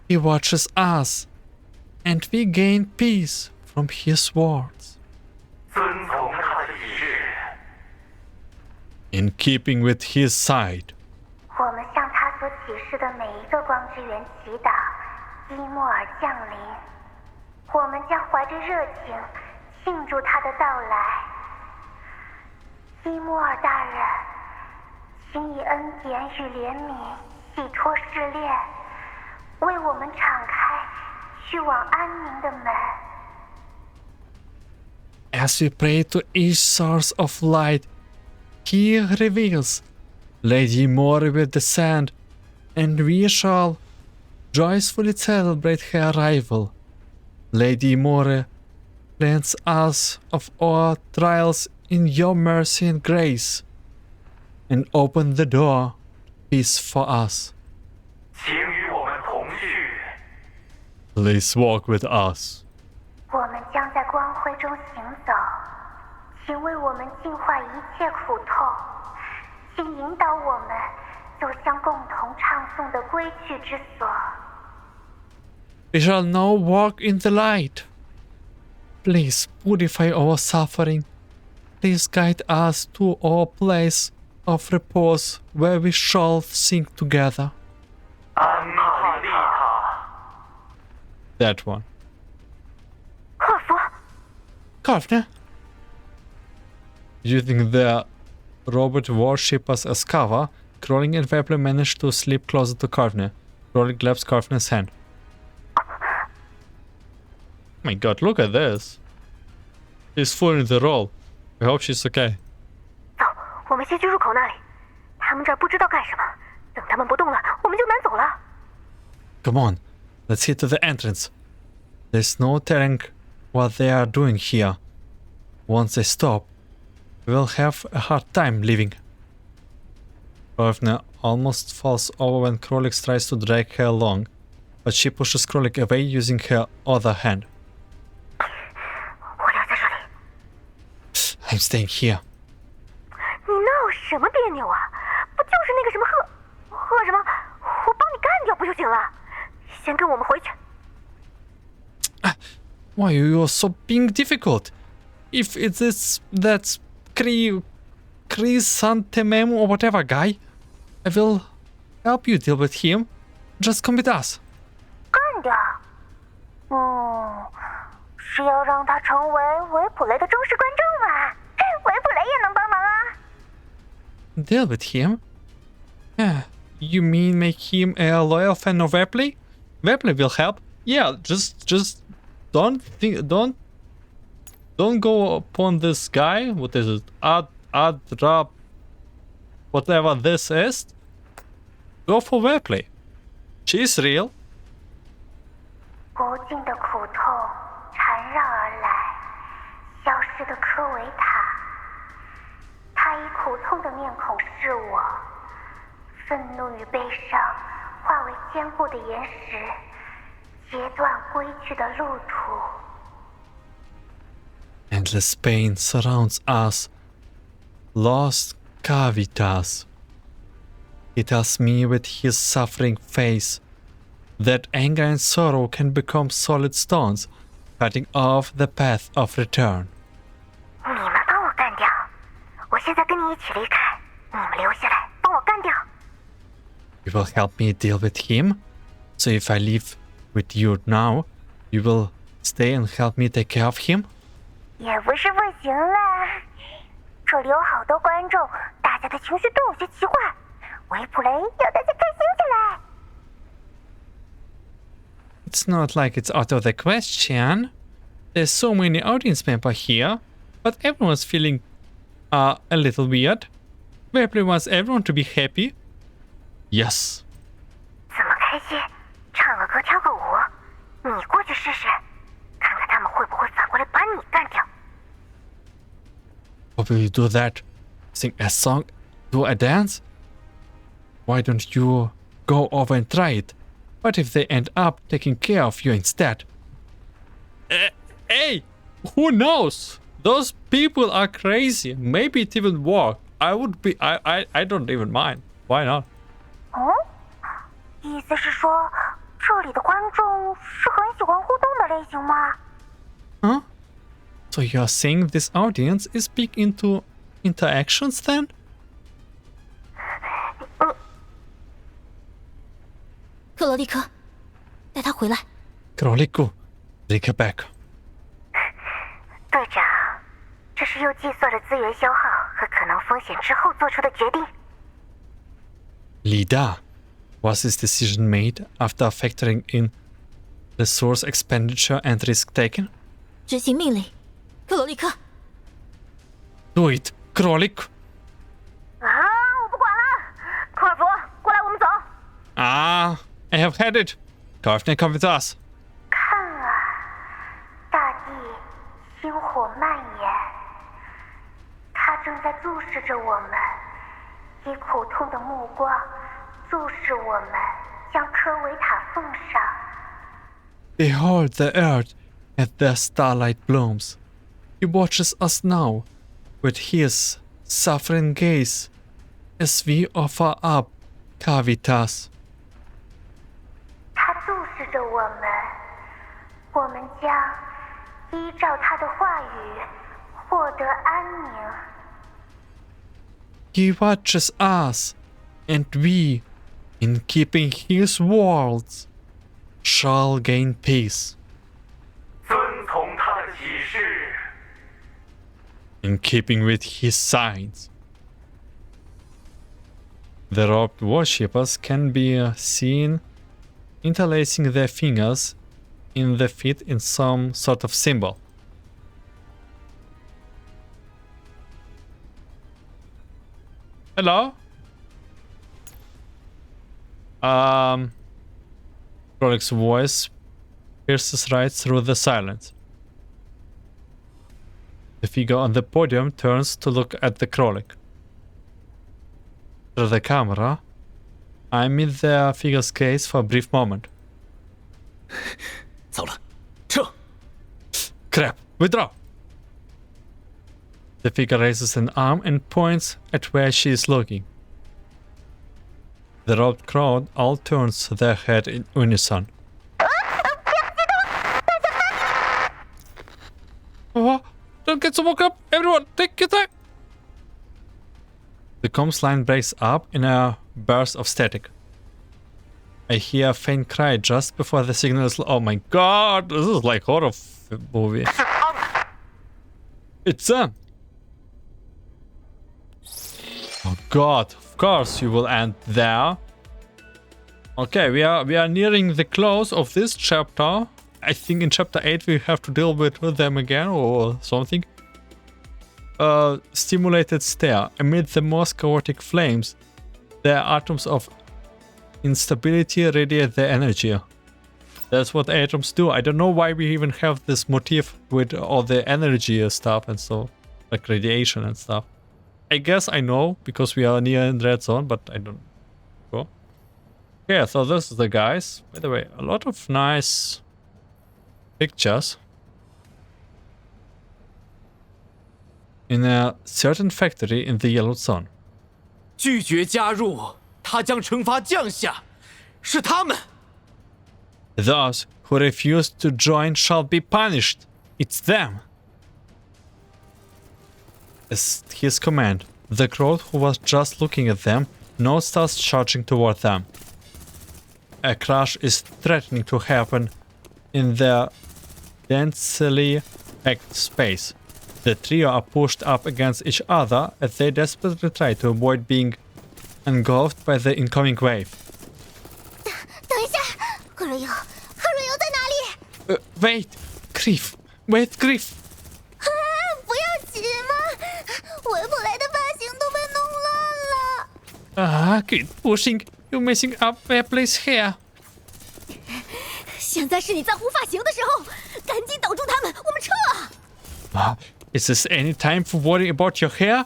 He watches us, and we gain peace from his words. 遵从他的指示， In keeping with his side, 我们向他所启示的每一个光之源祈祷，伊莫尔降临。我们将怀着热情庆祝他的到来。伊莫尔大人，请以恩典与怜悯洗脱试炼，为我们敞开去往安宁的门。 as we pray to each source of light, he reveals Lady Immore will descend, and we shall joyfully celebrate her arrival. Lady Immore, cleanse us of our trials in your mercy and grace, and open the door peace for us. 请与我们同去。 Please walk with us. 我们将在光辉中行走，请为我们净化一切苦痛，请引导我们走向共同唱诵的归去之所。 We shall now walk in the light. Please purify our suffering. Please guide us to our place of repose where we shall sing together. 安帕利塔， That one. 克服， Korfner? Using the robot worshippers as cover, Crawling and Wepley manage to slip closer to Korfner. Crawling grabs Korfner's hand. My god, look at this. He's full in the role. We hope she's okay. 走，我们先去入口那里。他们这儿不知道干什么，等他们不动了，我们就难走了。Come on, let's head to the entrance. There's no telling what they are doing here. Once they stop, we'll have a hard time leaving. Rovna almost falls over when Krolik tries to drag her along, but she pushes Krolik away using her other hand. 我留在这里。I'm staying here. 你闹什么别扭啊？不就是那个什么贺什么？我帮你干掉不就行了？先跟我们回去。Why are you so being difficult? If it is that Chrysanthemum or whatever guy, I will help you deal with him. Just come with us. 干掉？是要让他成为维普雷的忠实观众吗？维普雷也能帮忙啊。Deal with him? You mean make him a loyal fan of Wepley? Wepley will help. Yeah, just don't go upon this guy. What is it? Adrap, whatever this is. Go for Wepley. She's real. 不尽的苦痛缠绕而来，消失的科维塔。他以苦痛的面孔视我，愤怒与悲伤化为坚固的岩石，截断归去的路途。Endless pain surrounds us. Lost Cavitas. He tells me with his suffering face that anger and sorrow can become solid stones, cutting off the path of return. 你们帮我干掉，我现在跟你一起离开，你们留下来帮我干掉。You will help me deal with him? So if I leave with you now, you will stay and help me take care of him? 也不是不行啦，这里有好多观众，大家的情绪都有些奇怪，维普雷要大家开心起来。It's not like it's out of the question. There's so many audience members here, but everyone's feeling a little weird. Wepley wants everyone to be happy. Yes. 怎么开心？唱个歌，跳个舞，你过去试试，看看他们会不会反过来把你干掉。How will you do that? Sing a song? Do a dance? Why don't you go over and try it? What if they end up taking care of you instead? Hey! Who knows? Those people are crazy. Maybe it even work. I don't even mind. Why not? 意思是说，这里的观众是很喜欢互动的类型吗？ Huh? So you're saying this audience is big into interactions then? 克罗利科，带他回来。 Kroliku, take her back. 队长，这是又计算了资源消耗和可能风险之后做出的决定。Lida, was this decision made after factoring in resource expenditure and risk taken? 执行命令，克罗利科。 Do it, Krolik. 我不管了，科尔弗，过来，我们走。I have had it. Garfner, come with us. 看啊，大地星火蔓延，它正在注视着我们，以苦痛的目光注视我们，将科维塔奉上。 Behold the earth as the starlight blooms. He watches us now with his suffering gaze as we offer up Cavitas. 他注视着我们，我们将依照他的话语获得安宁。 He watches us, and we, in keeping his words, shall gain peace. 遵从他的启示， In keeping with his signs. The robed worshippers can be seen interlacing their fingers in the feet in some sort of symbol. Hello? Krolik's voice pierces right through the silence. The figure on the podium turns to look at the Krolik. Through the camera, I'm in the figure's gaze for a brief moment. 糟了，撤！ Crap! Withdraw! The figure raises an arm and points at where she is looking. The robed crowd all turns their head in unison. Oh, don't get so woke up! Everyone, take your time! The comms line breaks up in a burst of static. I hear a faint cry just before the signal is... Oh my god! This is like horror movie. It's them! Oh god, of course you will end there. Okay, we are nearing the close of this chapter. I think in chapter 8 we have to deal with them again or something. Stimulated stare. Amid the most chaotic flames, the atoms of instability radiate their energy. That's what atoms do. I don't know why we even have this motif with all the energy stuff and so, like radiation and stuff. I guess I know because we are near in red zone, but I don't know. Yeah, so this is the guys. By the way, a lot of nice pictures. In a certain factory in the yellow zone. 拒绝加入，他将惩罚降下，是他们。 Those who refuse to join shall be punished. It's them. As his command, the crowd who was just looking at them now starts charging toward them. A crash is threatening to happen in their densely packed space. The trio are pushed up against each other as they desperately try to avoid being engulfed by the incoming wave. 等一下，贺瑞友在哪里？ Wait, Grief. Wait, Grief. 不要急嘛，维普雷的发型都被弄乱了。 Keep pushing. You're messing up Webley's hair. 现在是你在乎发型的时候，赶紧挡住他们，我们撤！ Is this any time for worrying about your hair?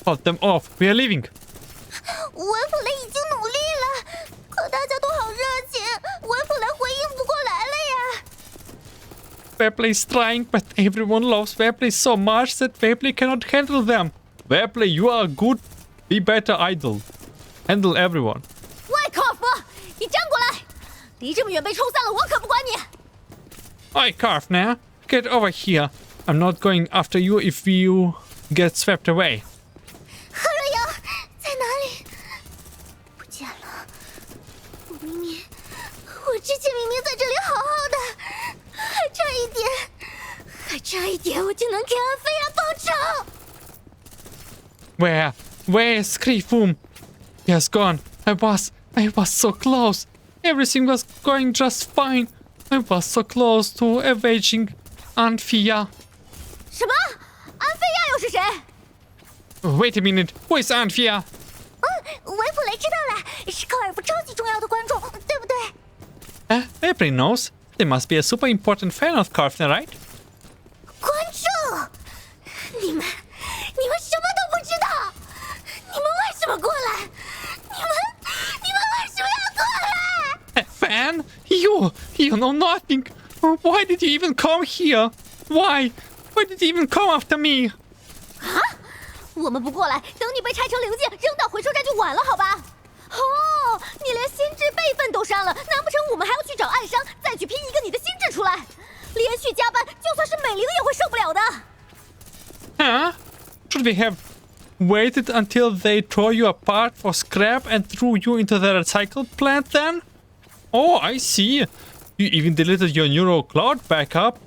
Hold them off. We are leaving. 维普雷已经努力了，可大家都好热情，维普雷回应不过来了呀。 Webley is trying, but everyone loves Webley so much that Webley cannot handle them. Webley, you are good. Be better, idol. Handle everyone. 喂，考夫，你站过来！离这么远被冲散了，我可不管你。 Oi, Carf, now. Get over here. I'm not going after you if you get swept away. 贺瑞友在哪里？不见了。我之前明明在这里好好的，还差一点我就能给安菲亚报仇。 Where is Griefum? He has gone. I was so close. Everything was going just fine. I was so close to avenging Anfia. 什么？安菲亚又是谁？ Wait a minute. Who is Anfia? 维普雷知道了，是高尔夫超级重要的观众，对不对？ Everybody knows. They must be a super important fan of Karfner, right? 观众，你们什么都不知道，你们为什么过来？你们为什么要过来？ A fan? You know nothing. Why did you even come here? Why did you even come after me? 我们不过来，等你被拆成零件扔到回收站就晚了，好吧？哦，你连心智备份都删了，难不成我们还要去找暗伤，再去拼一个你的心智出来？连续加班，就算是美玲也会受不了的。Huh? Should we have waited until they tore you apart for scrap and threw you into the recycle plant then? Oh, I see. You even deleted your neural cloud backup.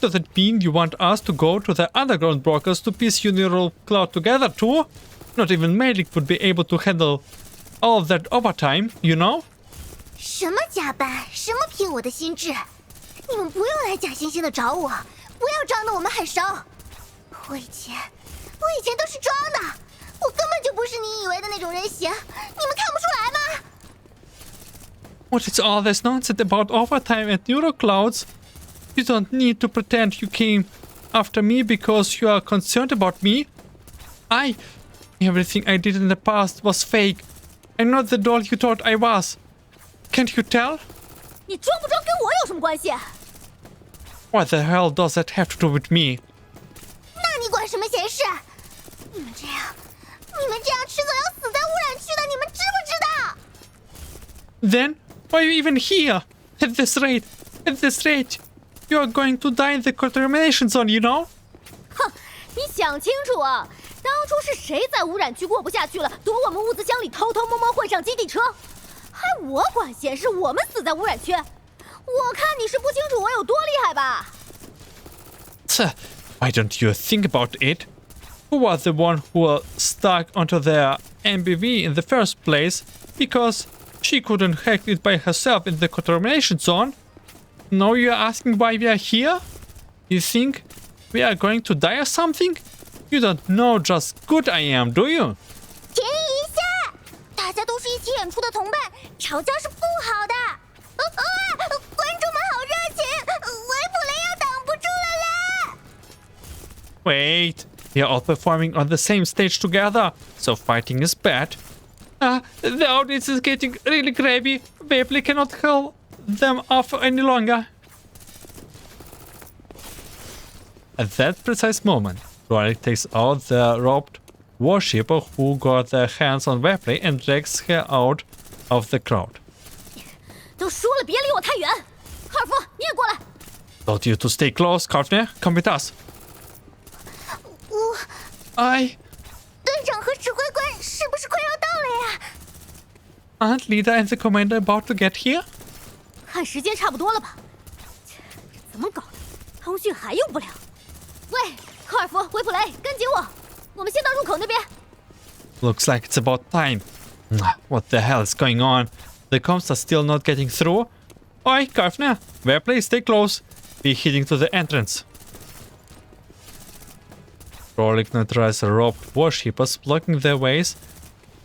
Does it mean you want us to go to the underground brokers to piece your neural cloud together too? Not even Melik would be able to handle all that overtime, you know? 什么加班？什么拼我的心智？你们不用来假惺惺的找我，不要装的我们很熟。我以前都是装的，我根本就不是你以为的那种种人形，你们看不出来吗？ What is all this nonsense about overtime and neuroclouds? You don't need to pretend you came after me because you are concerned about me. Everything I did in the past was fake. I'm not the doll you thought I was. Can't you tell? 你装不装跟我有什么关系？ What the hell does that have to do with me? 那你管什么闲事？你们这样迟早要死在污染区的，你们知不知道？ Then, why are you even here? At this rate, you are going to die in the contamination zone, you know? 哼，你想清楚啊！当初是谁在污染区过不下去了，躲我们物资箱里偷偷摸摸混上基地车？还我管闲事，我们死在污染区。我看你是不清楚我有多厉害吧？ Why don't you think about it? Who was the one who stuck onto their MBV in the first place because she couldn't hack it by herself in the contamination zone? Now you're asking why we are here? You think we are going to die or something? You don't know just good I am, do you? 停一下！大家都是一起演出的同伴，吵架是不好的。观众们好热情，维普雷要挡不住了啦！ Wait, we are all performing on the same stage together, so fighting is bad. The audience is getting really grabby. Vapley cannot hold them off any longer. At that precise moment, Rorik takes out the robed worshipper who got their hands on Vapley and drags her out of the crowd. 都说了别离我太远。卡尔夫，你也过来。 Told you to stay close, Kafner. Come with us. 队长和指挥官是不是快要到了呀？ Aren't leader and the commander about to get here? 看时间差不多了吧？怎么搞的？通讯还用不了？喂，科尔夫、维普雷，跟紧我，我们先到入口那边。 Looks like it's about time. What the hell is going on? The comms are still not getting through. Oi, Kafner. Vapley, stay close. We're heading to the entrance. Rolik neutralizes the robed worshippers blocking their ways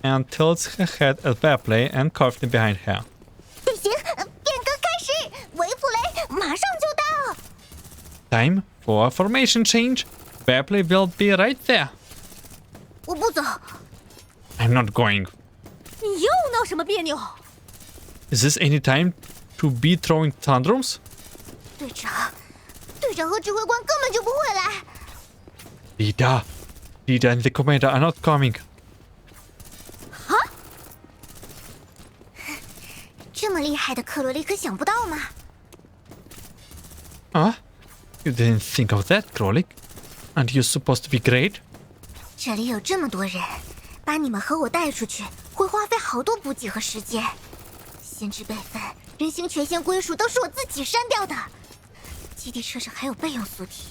and tilts her head at Vapley and Kafner behind her. 队形变革开始，维普雷马上就到。 Time for a formation change. Vapley will be right there. 我不走。 I'm not going. 你又闹什么别扭？ Is this any time to be throwing tantrums? 队长和指挥官根本就不会来。 Leader and the commander are not coming. 这么厉害的克罗利可想不到吗？ Huh? You didn't think of that, Krolik? Aren't you supposed to be great? 这里有这么多人，把你们和我带出去，会花费好多补给和时间。先知备份、人形权限归属都是我自己删掉的。基地车上还有备用宿体，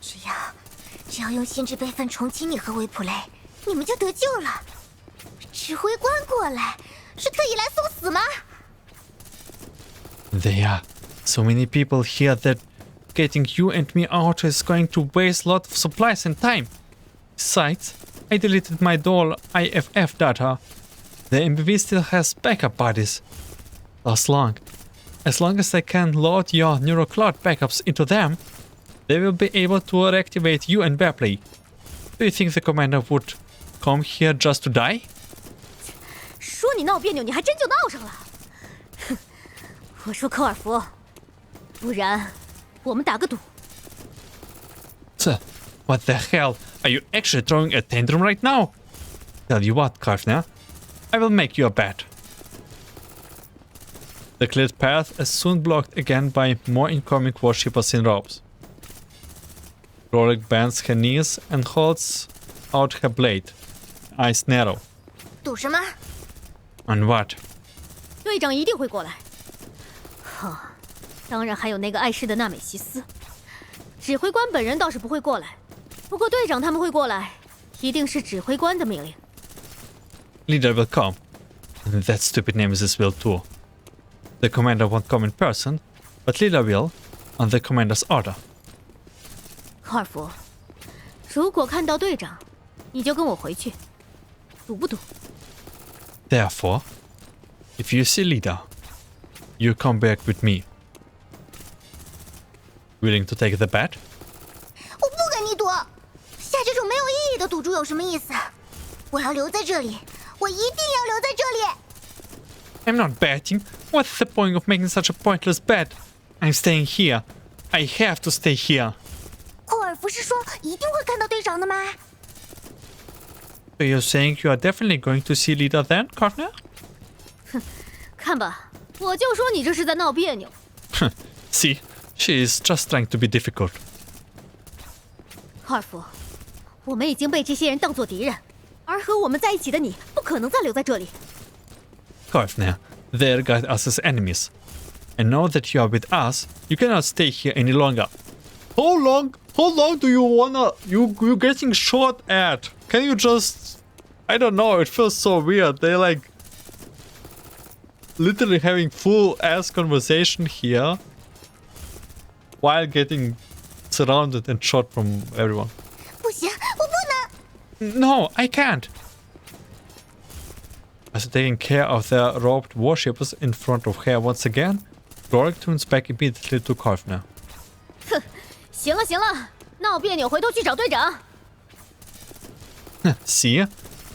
只要用先知备份重启你和维普雷，你们就得救了。指挥官过来，是特意来送死吗？ There are so many people here that getting you and me out is going to waste a lot of supplies and time. Besides, I deleted my doll IFF data. The MBV still has backup bodies. As long as I can load your neurocloud backups into them, they will be able to reactivate you and Vapley. Do you think the commander would come here just to die? 说你闹别扭，你还真就闹上了。哼，我说科尔夫，不然我们打个赌。 What the hell? Are you actually throwing a tantrum right now? Tell you what, Kafner, I will make you a bet. The cleared path is soon blocked again by more incoming worshippers in robes. Rorik bends her knees and holds out her blade, eyes narrow. 赌什么？ On what? 队长一定会过来。当然还有那个碍事的纳美西斯。指挥官本人倒是不会过来，不过队长他们会过来，一定是指挥官的命令。 Leader will come, and that stupid nemesis will too. The commander won't come in person, but leader will, on the commander's order. 科尔夫，如果看到队长，你就跟我回去，赌不赌？ Therefore, if you see leader, you come back with me. Willing to take the bet? 我不跟你赌，下这种没有意义的赌注有什么意思？我要留在这里，我一定要留在这里。 I'm not betting. What's the point of making such a pointless bet? I'm staying here. I have to stay here. 霍尔夫是说一定会看到队长的吗？ So you're saying you are definitely going to see leader then, Cortner? 看吧，我就说你这是在闹别扭。 See, she is just trying to be difficult. 科尔夫，我们已经被这些人当作敌人，而和我们在一起的你不可能再留在这里。 Cortner, they regard us as enemies. And now that you are with us, you cannot stay here any longer. How long do you wanna... You're getting shot at. Can you just... I don't know, it feels so weird. They're like... literally having full-ass conversation here. While getting surrounded and shot from everyone. 不行，我不能。 No, I can't. As taking care of the robed warships in front of her once again, Rorik turns back immediately to Korfner. 哼，行了行了，闹别扭回头去找队长。 See,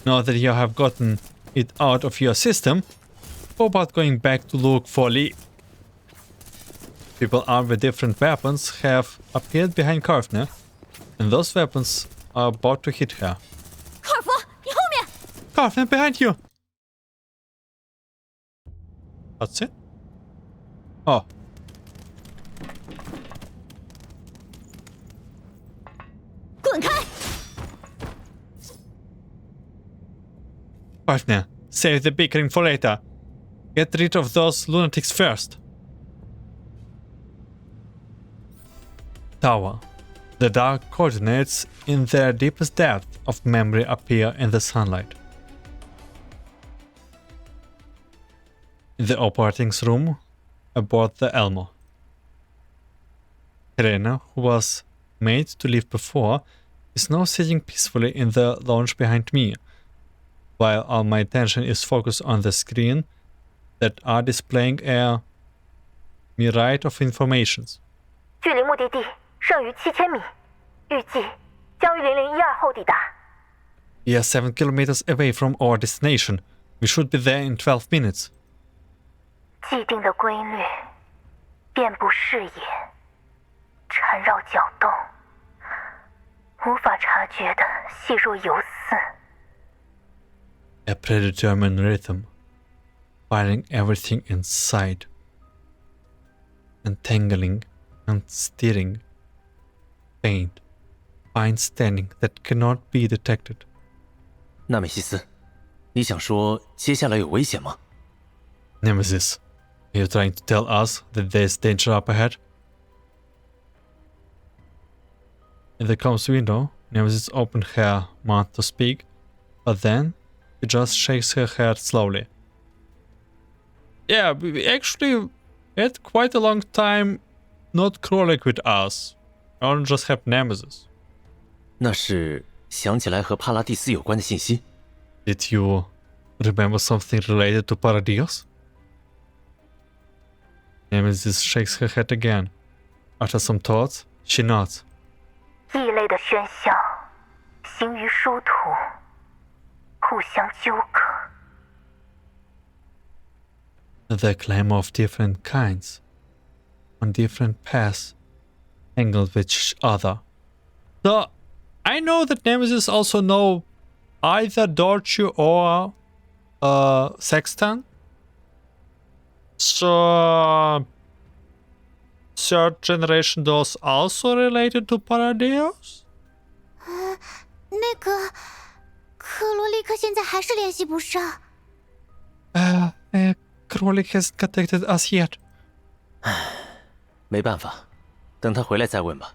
now that you have gotten it out of your system, how about going back to look for Lee? People armed with different weapons have appeared behind Korfner, and those weapons are about to hit her. 科尔夫，你后面！ Korfner, behind you! That's it? Oh. Partner, save the bickering for later. Get rid of those lunatics first. Tower. The dark coordinates in their deepest depth of memory appear in the sunlight. In the operating room aboard the Elmo. Helena, who was made to leave before, is now sitting peacefully in the lounge behind me, while all my attention is focused on the screen that are displaying a myriad of informations. 距离目的地剩余7000米，预计将于0012后抵达。 We are 7 kilometers away from our destination. We should be there in 12 minutes. 既定的规律，遍布视野，缠绕搅动，无法察觉的细若游丝。 A predetermined rhythm, firing everything in sight, entangling and steering, faint, fine standing that cannot be detected. 纳美西斯，你想说接下来有危险吗？ Nemesis, are you trying to tell us that there's danger up ahead? In the comms window, Nemesis opened her mouth to speak, but then she just shakes her head slowly. Yeah, we actually had quite a long time not crawling with us. I don't just have Nemesis. 那是想起来和帕拉蒂斯有关的信息。 Did you remember something related to Paradios? Nemesis shakes her head again. After some thoughts, she nods. 异类的喧嚣，行于殊途，互相纠葛。 The clamor of different kinds, on different paths, angled with each other. So, I know that Nemesis also know either Dorchu or Sexton. So, third generation those also related to Paradios? 那个克罗利克现在还是联系不上。 Krolik hasn't contacted us yet. 没办法，等他回来再问吧。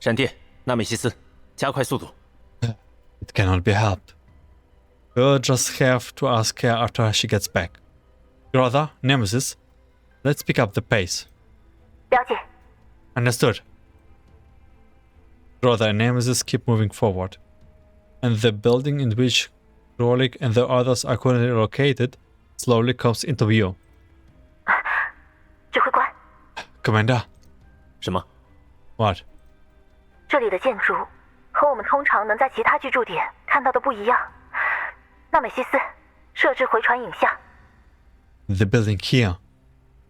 闪电，纳美西斯，加快速度。 It cannot be helped. We'll just have to ask her after she gets back. Brother, Nemesis, let's pick up the pace. 了解。 Understood. Brother and Nemesis keep moving forward, and the building in which Rolik and the others are currently located, slowly comes into view. 指挥官， Commander, 什么？ what? 这里的建筑和我们通常能在其他居住点看到的不一样。纳美西斯，设置回传影像。 The building here.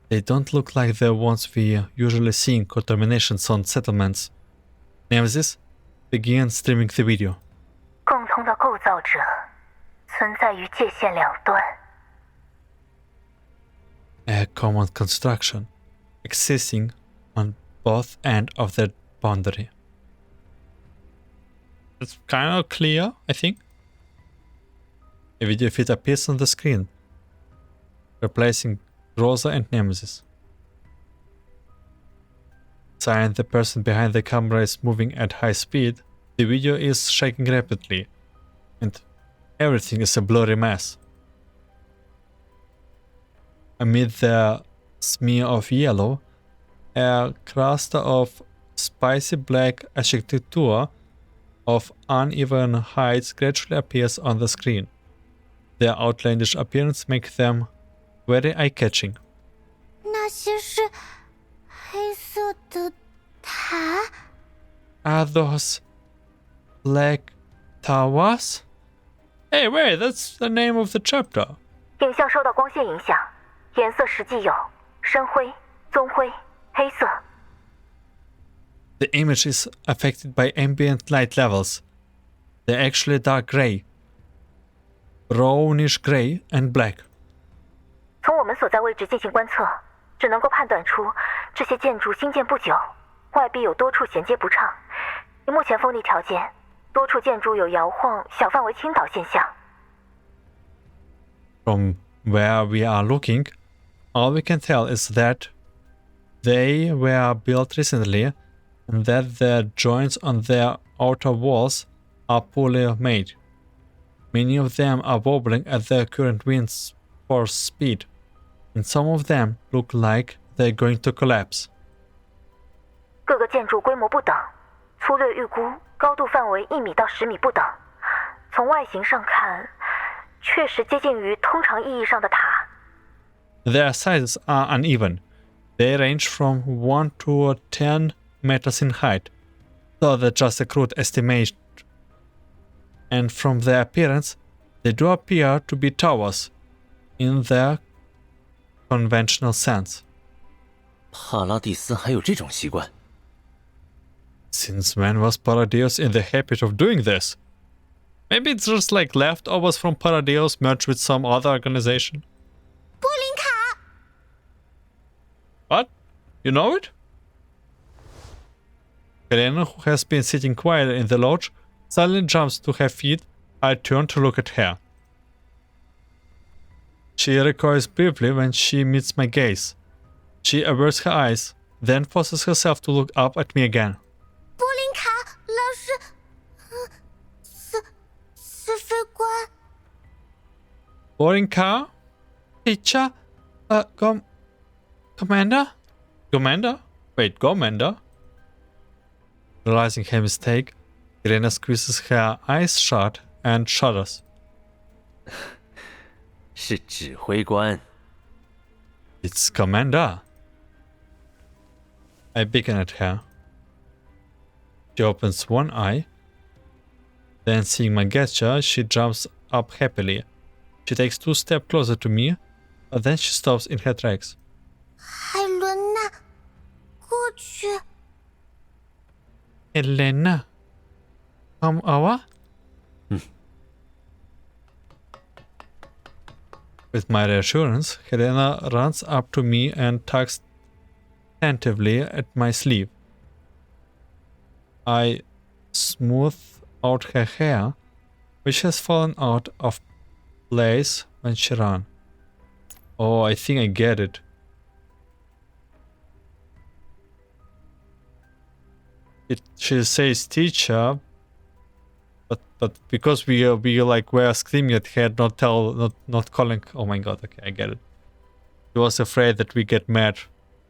They don't look like the ones we usually see in contamination zone settlements. Nemesis, begin streaming the video. 共同的构造者存在于界限两端。 A common construction existing on both ends of the boundary. It's kind of clear, I think. A video feed appears on the screen, replacing Rosa and Nemesis. Since the person behind the camera is moving at high speed, the video is shaking rapidly, and everything is a blurry mess. Amid the smear of yellow, a cluster of spicy black architecture of uneven heights gradually appears on the screen. Their outlandish appearance makes them very eye-catching. 那些是黑色的塔。 Are those black towers? Hey, wait, that's the name of the chapter. 影像受到光线影响，颜色实际有深灰、棕灰、黑色。 The image is affected by ambient light levels. They're actually dark gray, brownish gray, and black. 从我们所在位置进行观测，只能够判断出这些建筑新建不久，外壁有多处衔接不畅。以目前风力条件，多处建筑有摇晃、小范围倾倒现象。 From where we are looking, all we can tell is that they were built recently and that the joints on their outer walls are poorly made. Many of them are wobbling at the current wind's force speed, and some of them look like they're going to collapse. 各个建筑规模不等，粗略预估高度范围1米到10米不等。从外形上看，确实接近于通常意义上的塔。 Their sizes are uneven. They range from 1 to 10 meters in height, though that's just a crude estimate. And from their appearance, they do appear to be towers in their conventional sense. 帕拉蒂斯还有这种习惯？ Since when was Paradios in the habit of doing this? Maybe it's just like leftovers from Paradios merged with some other organization. 波林卡， What? You know it? Helena, who has been sitting quietly in the lodge, suddenly jumps to her feet. I turn to look at her. She recoils briefly when she meets my gaze. She averts her eyes, then forces herself to look up at me again. 波林卡，老师，死飞官， Boarding car? Teacher? Commander? Commander? Wait, Commander? Realizing her mistake, Helena squeezes her eyes shut and shudders. 是指挥官。 It's Commander. I beckon at her. She opens one eye. Then, seeing my gesture, she jumps up happily. She takes 2 steps closer to me, but then she stops in her tracks. 海伦娜，过去。 Helena, come over? With my reassurance, Helena runs up to me and tugs tentatively at my sleeve. I smooth out her hair, which has fallen out of place when she ran. Oh, I think I get it. She says teacher, but because we were screaming at her, not calling. Oh my god! Okay, I get it. She was afraid that we get mad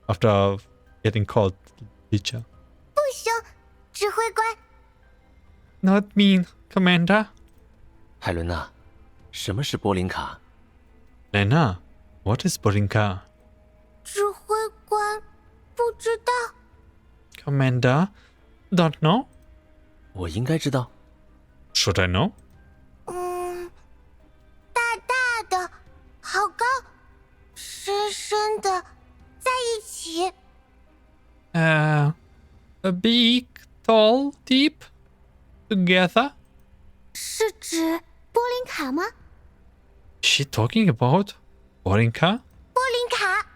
after getting called teacher. 不行，指挥官， Not mean, Commander. 海伦娜，什么是波林卡？ Lena, what is Borinka? 指挥官不知道。 Commander, don't know? 我应该知道。 Should I know? 大大的，好高，深深的，在一起。A big, tall, deep, together? 是指波林卡吗？ Is she talking about Borinka? 波林卡，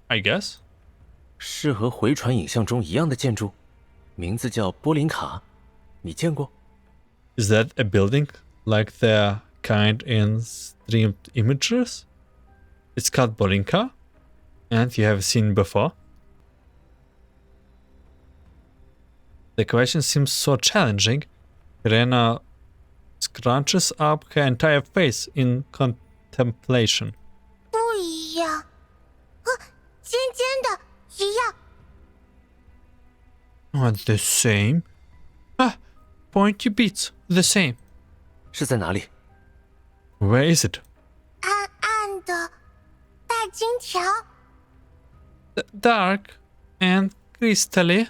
I guess. 是和回传影像中一样的建筑，名字叫波林卡，你见过？ Is that a building like the kind in streamed images? It's called Borinka, and you have seen before. The question seems so challenging. Helena scrunches up her entire face in contemplation. 不一样。尖尖的，一样。 Not the same. Ah, pointy bits, the same. 是在哪里？ Where is it? 暗暗的，大金条。 Dark and crystally.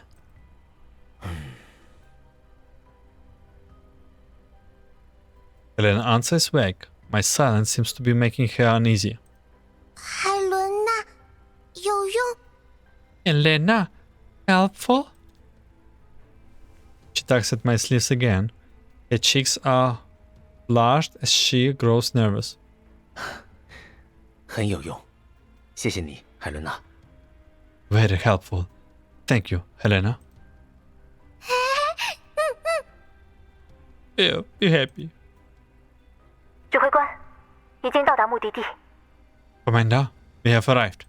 Helena answers vague. My silence seems to be making her uneasy. 海伦娜，有用。 Helena, helpful? She tugs at my sleeves again. Her cheeks are flushed as she grows nervous. 很有用，谢谢你，海伦娜。 Very helpful. Thank you, Helena. Ew, be happy. 指挥官，已经到达目的地。 Commander, we have arrived.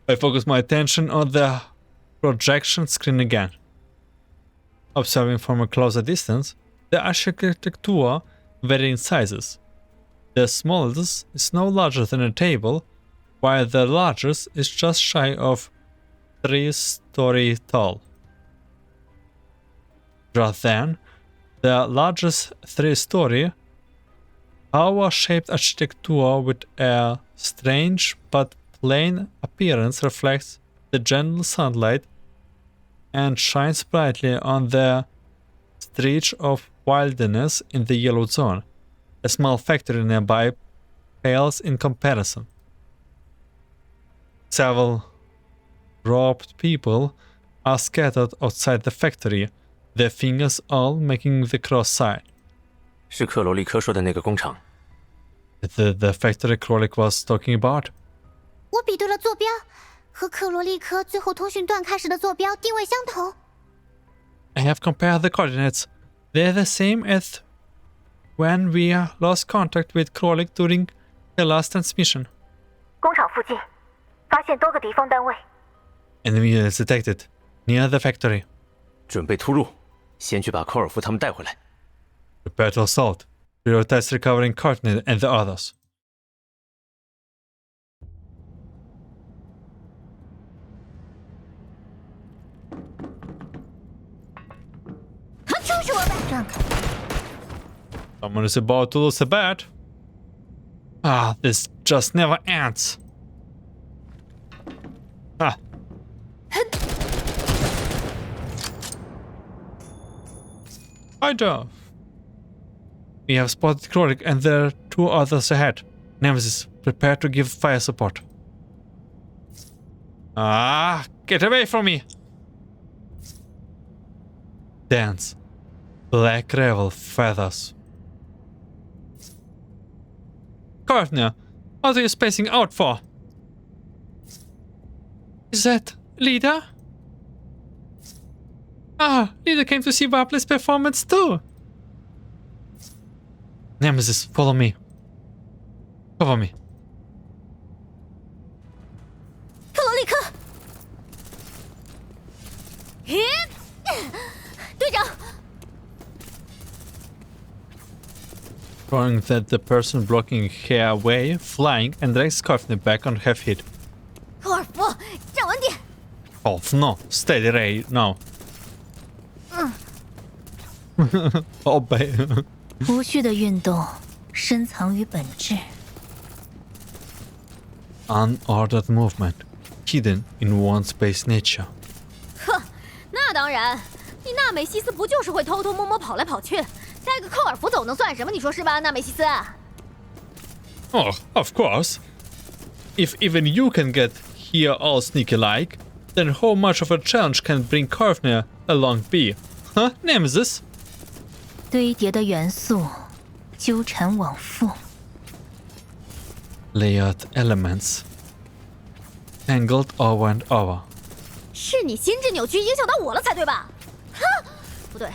I focus my attention on the projection screen again. Observing from a closer distance, the architecture vary in sizes. The smallest is no larger than a table, while the largest is just shy of 3-story tall. Rather than the largest 3-story, tower-shaped architecture with a strange but plain appearance reflects the gentle sunlight and shines brightly on the stretch of wilderness in the yellow zone. A small factory nearby pales in comparison. Several robed people are scattered outside the factory, their fingers all making the cross sign. 是克罗利科说的那个工厂。 The factory Krolik was talking about? 我比对了坐标，和克罗利科最后通讯断开时的坐标定位相同。 I have compared the coordinates. They're the same as when we lost contact with Krolik during the last transmission. 工厂附近发现多个敌方单位。 Enemy is detected near the factory. 准备突入，先去把科尔夫他们带回来。 Prepare to assault. Prioritize recovering Courtney and the others. 就是我们，让开。 Someone is about to lose a bet. Ah, this just never ends. Ah. Hi, Joe. We have spotted Krolik and there are 2 others ahead. Nemesis, prepare to give fire support. Ah, get away from me! Dance. Black revel feathers. Courtney, what are you spacing out for? Is that Lida? Ah, Lida came to see Vapla's performance too. Nemesis, follow me. Cover me. 克罗利科，队长， Throwing that the person blocking her away, flying, and drags Courtney back on her feet. 科尔夫，站稳点。 Oh no, steady Ray now. Obey. 无序的运动深藏于本质。Unordered movement, hidden in one's base nature. 哼，那当然，你纳美西斯不就是会偷偷摸摸跑来跑去，带个寇尔福走能算什么？你说是吧，纳美西斯Oh, of course. If even you can get here all sneaky-like, then how much of a challenge can bring Karfner along be? Huh, Nemesis? 堆叠的元素纠缠往复。Layered elements. Angled over and over. 是你心智扭曲影响到我了才对吧？哼，不对，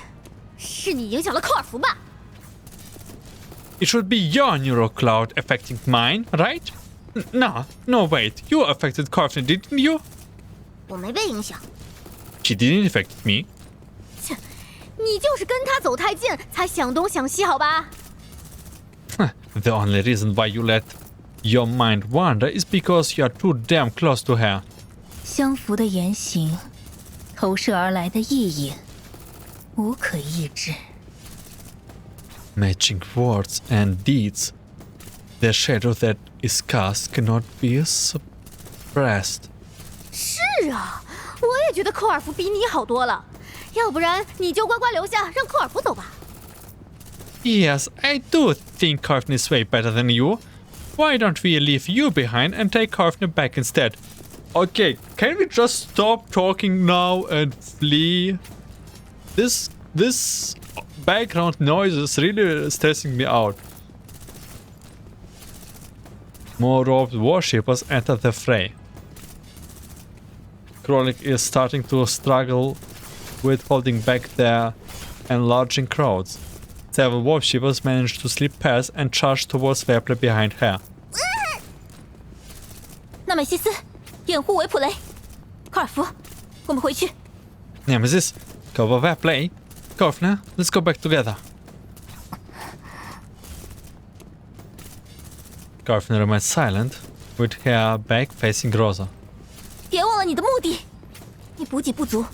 是你影响了寇尔福吧？ It should be your neural cloud affecting mine, right? No, wait. You affected Karfner, didn't you? 我没被影响。 She didn't affect me. 切，你就是跟他走太近，才想东想西，好吧？ The only reason why you let your mind wander is because you are too damn close to her. 相符的言行，投射而来的意淫，无可抑制。 Matching words and deeds. The shadow that is cast cannot be suppressed. 是啊，我也觉得寇尔福比你好多了，要不然你就乖乖留下，让寇尔福走吧。 Yes, I do think Karfner is way better than you. Why don't we leave you behind and take Karfner back instead? Okay, can we just stop talking now and flee? This background noise is really stressing me out. More robed worshippers enter the fray. Krolik is starting to struggle with holding back their enlarging crowds. Several worshippers manage to slip past and charge towards Wepley behind her. 纳美西斯，掩护维普雷。科尔福，我们回去。 Nemesis, cover Wepley. Karfner, let's go back together. Karfner remains silent, with her back facing Rosa. 别忘了你的目的，你补给不足，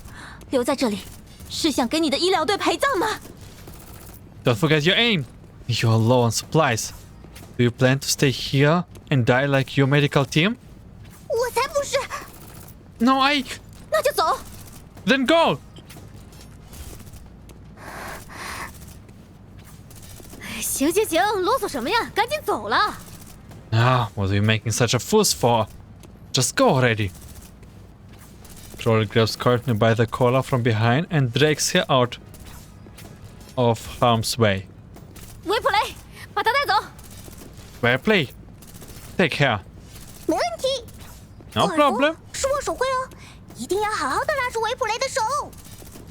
留在这里是想给你的医疗队陪葬吗？ Don't forget your aim. You're low on supplies. Do you plan to stay here and die like your medical team? 我才不是！ No, I... 那就走。 Then go! 行行行，啰嗦什么呀？赶紧走了。 Ah, what are you making such a fuss for? Just go already. Troll grabs Courtney by the collar from behind and drags her out of harm's way. 维普雷，把他带走。 Well played. Take care. 没问题。 No problem. 是我手绘哦，一定要好好的拉住维普雷的手。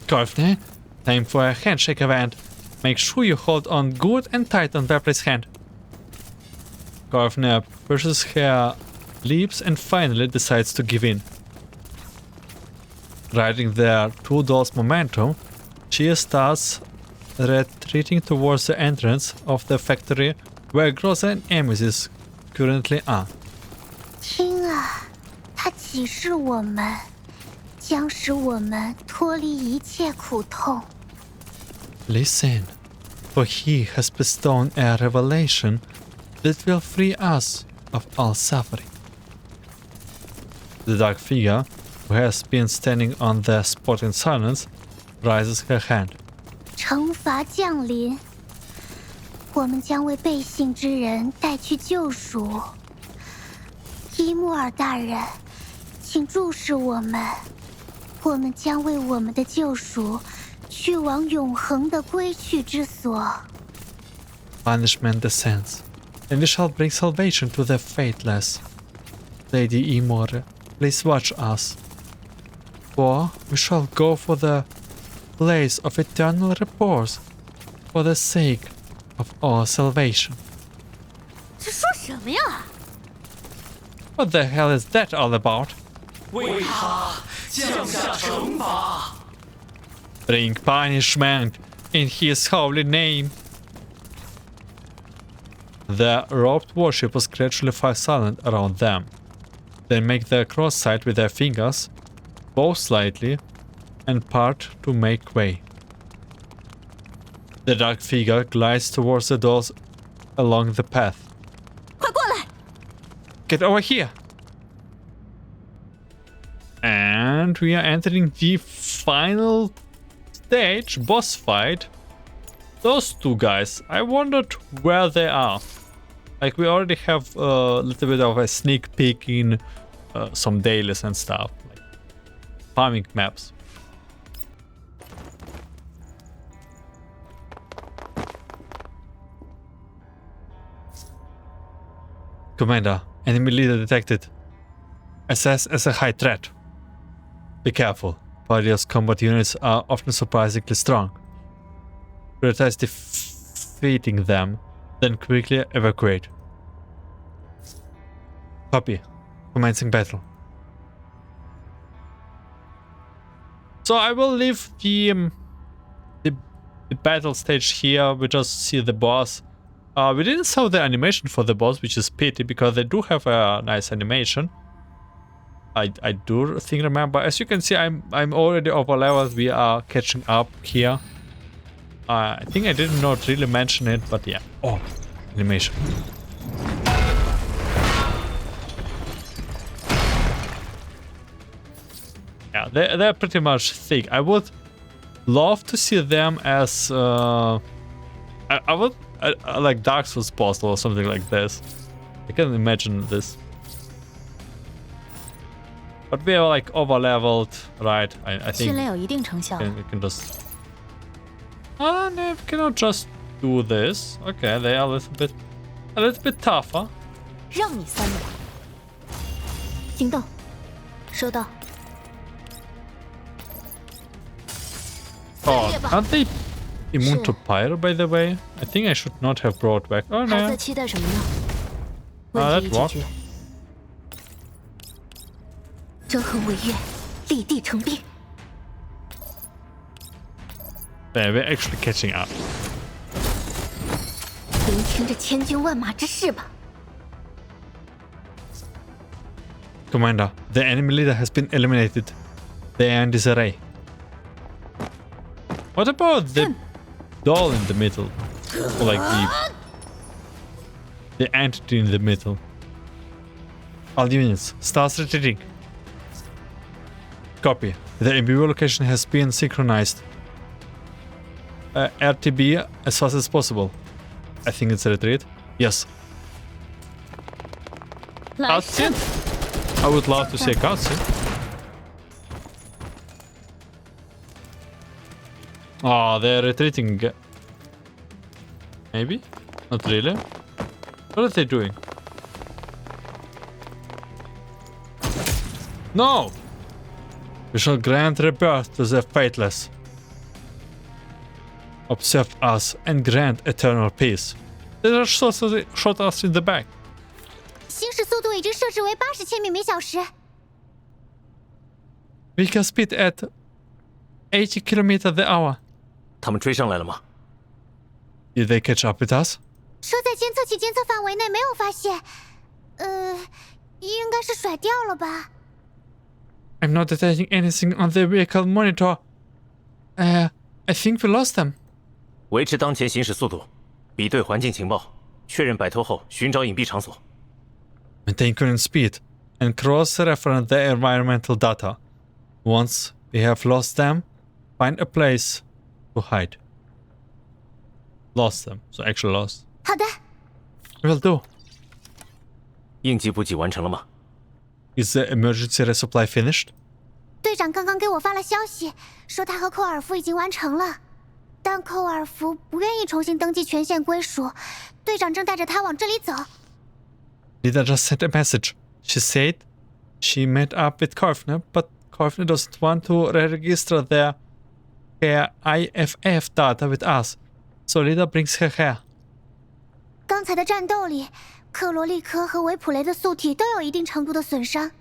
Courtney, time for a handshake event. Make sure you hold on good and tight on Wepley's hand. Courtney pushes her lips and finally decides to give in. Riding their two dolls' momentum, she starts retreating towards the entrance of the factory where Groza and Nemesis currently are. 听啊，他启示我们，将使我们脱离一切苦痛。 Listen, for he has bestowed a revelation that will free us of all suffering. The dark figure, who has been standing on the spot in silence, raises her hand. 惩罚降临，我们将为背信之人带去救赎。伊莫尔大人，请注视我们，我们将为我们的救赎去往永恒的归去之所。 Punishment descends, and we shall bring salvation to the faithless. Lady Immore, please watch us. For we shall go for the place of eternal repose, for the sake of our salvation. 这说什么呀？ What the hell is that all about? 为他降下惩罚。 Bring punishment in his holy name. The robed worshippers gradually fall silent around them. They make the cross sign with their fingers, bow slightly, and part to make way. The dark figure glides towards the doors along the path. 快过来！ Get over here! And we are entering the final stage, boss fight. Those two guys, I wondered where they are. Like, we already have a little bit of a sneak peek in some dailies and stuff, like farming maps. Commander, enemy leader detected. Assess as a high threat. Be careful. Various combat units are often surprisingly strong. Prioritize defeating them, then quickly evacuate. Copy. Commencing battle. So I will leave the battle stage here. We just see the boss. We didn't saw the animation for the boss, which is pity because they do have a nice animation. I do think remember. As you can see, I'm already over leveled. We are catching up here. I think I did not really mention it, but yeah. Oh, animation. Yeah, they're pretty much thick. I would love to see them as I would like Dark Souls boss or something like this. I can imagine this. But we are like over leveled, right? I think 训练有一定成效。 we can just. They cannot just do this. Okay, they are a little bit tougher. 让你3秒。行动，收到。 Oh, aren't they immune to pyro, by the way? I think I should not have brought back. Oh 还在 no. 期待什么呢？ that 问题已解 worked. 决。征衡违约，立地成兵。 Yeah, we're actually catching up. 聆听这千军万马之誓吧。 Commander, the enemy leader has been eliminated. They are in disarray. What about the doll in the middle? Or like the entity in the middle? All units, starts retreating. Copy. The MBO location has been synchronized. RTB as fast as possible. I think it's a retreat. Yes. 来胜！ Cutscene? I would love to see a cutscene. Oh, they're retreating. Maybe? Not really. What are they doing? No! We shall grant rebirth to the faithless. Observe us and grant eternal peace. They just shot us in the back. 行驶速度已经设置为80千米每小时。 We can speed at 80 km per hour. 他们追上来了吗？ Did they catch up with us? 车在监测器监测范围内没有发现，应该是甩掉了吧。 I'm not detecting anything on the vehicle monitor. I think we lost them. 维持当前行驶速度，比对环境情报，确认摆脱后寻找隐蔽场所。 Maintain current speed and cross-reference the environmental data. Once we have lost them, find a place to hide. Lost them, so actually lost. 好的， Will do. 应急补给完成了吗？ Is the emergency resupply finished? 队长刚刚给我发了消息，说他和寇尔夫已经完成了，但寇尔夫不愿意重新登记权限归属，队长正带着他往这里走。 Lida just sent a message. She said she met up with Korfner, but Korfner doesn't want to re-register their IFF data with us. So Lida brings her here. 刚才的战斗里，克罗利科和维普雷的素体都有一定程度的损伤，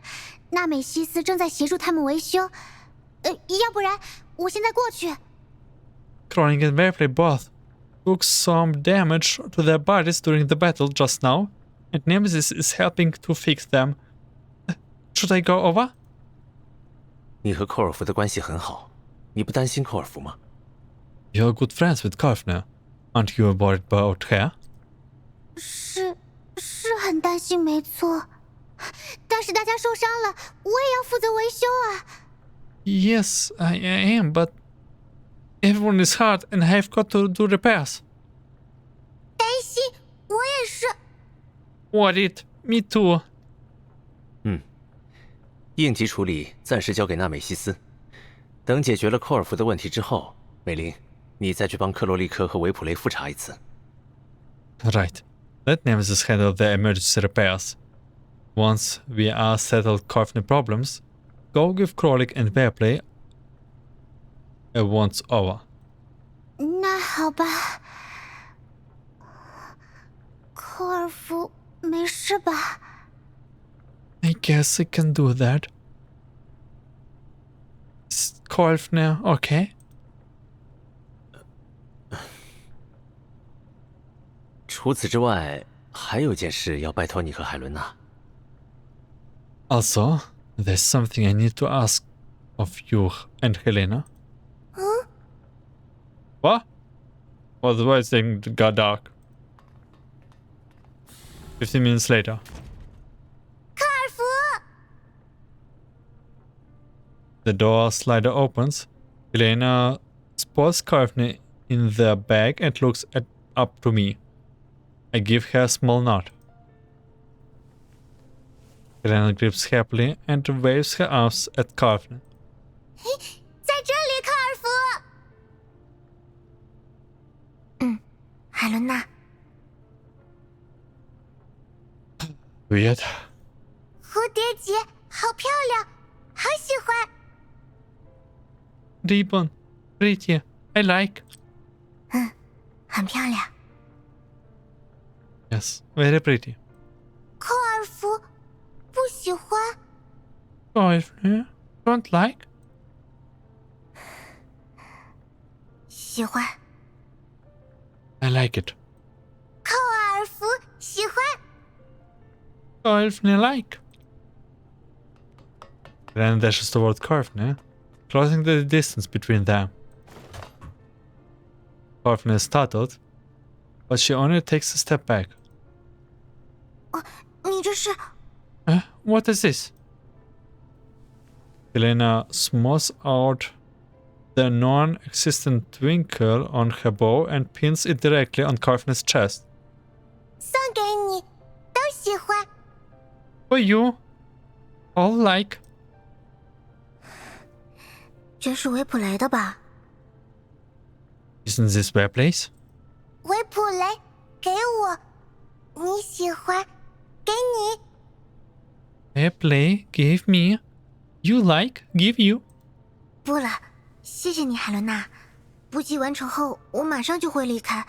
纳美西斯正在协助他们维修。要不然我现在过去。 Cronin and Wepley both took some damage to their bodies during the battle just now, and Nemesis is helping to fix them. Should I go over? 你和寇尔夫的关系很好，你不担心寇尔夫吗？ You're good friends with Korfner. Aren't you worried about her? 是很担心，没错。但是大家受伤了，我也要负责维修啊。Yes, I am, but everyone is hurt and I've got to do repairs. 担心，我也是。Worried, me too. 应急处理暂时交给纳美西斯，等解决了寇尔福的问题之后，美玲，你再去帮克罗利科和维普雷复查一次。Right. Let Nemesis handle the emergency repairs. Once we are settled Courtney problems, go give Krolik and Bearplay a once over. 那好吧。科尔福没事吧？ I guess I can do that. Is Courtney okay? 除此之外，还有件事要拜托你和海伦娜。Also, there's something I need to ask of you and Helena. Huh? What? Otherwise, things got dark. 15 minutes later. 科尔福， The door slider opens. Helena spots Courtney in the bag and looks up to me. I give her a small nod. Helena grips happily and waves her arms at Courtney. 在这里，科尔福。海伦娜， Weird. 蝴蝶结好漂亮，好喜欢。 Ribbon. Pretty. I like. 很漂亮。 Yes, very pretty. 科尔福不喜欢。 Courtney, don't like? 喜欢。 I like it. 科尔福喜欢。 Courtney like. Helena dashes toward Courtney, closing the distance between them. Courtney is startled, but she only takes a step back. 你这是？ What is this? Helena smooths out the non-existent twinkle on her bow and pins it directly on Courtney's chest. 送给你，都喜欢。 For you, all like. 这是维普雷的吧？ Isn't this where place? 维普雷，给我，你喜欢，给你。 Where play, give me. You like, give you. 不了，谢谢你，海伦娜。补给完成后，我马上就会离开。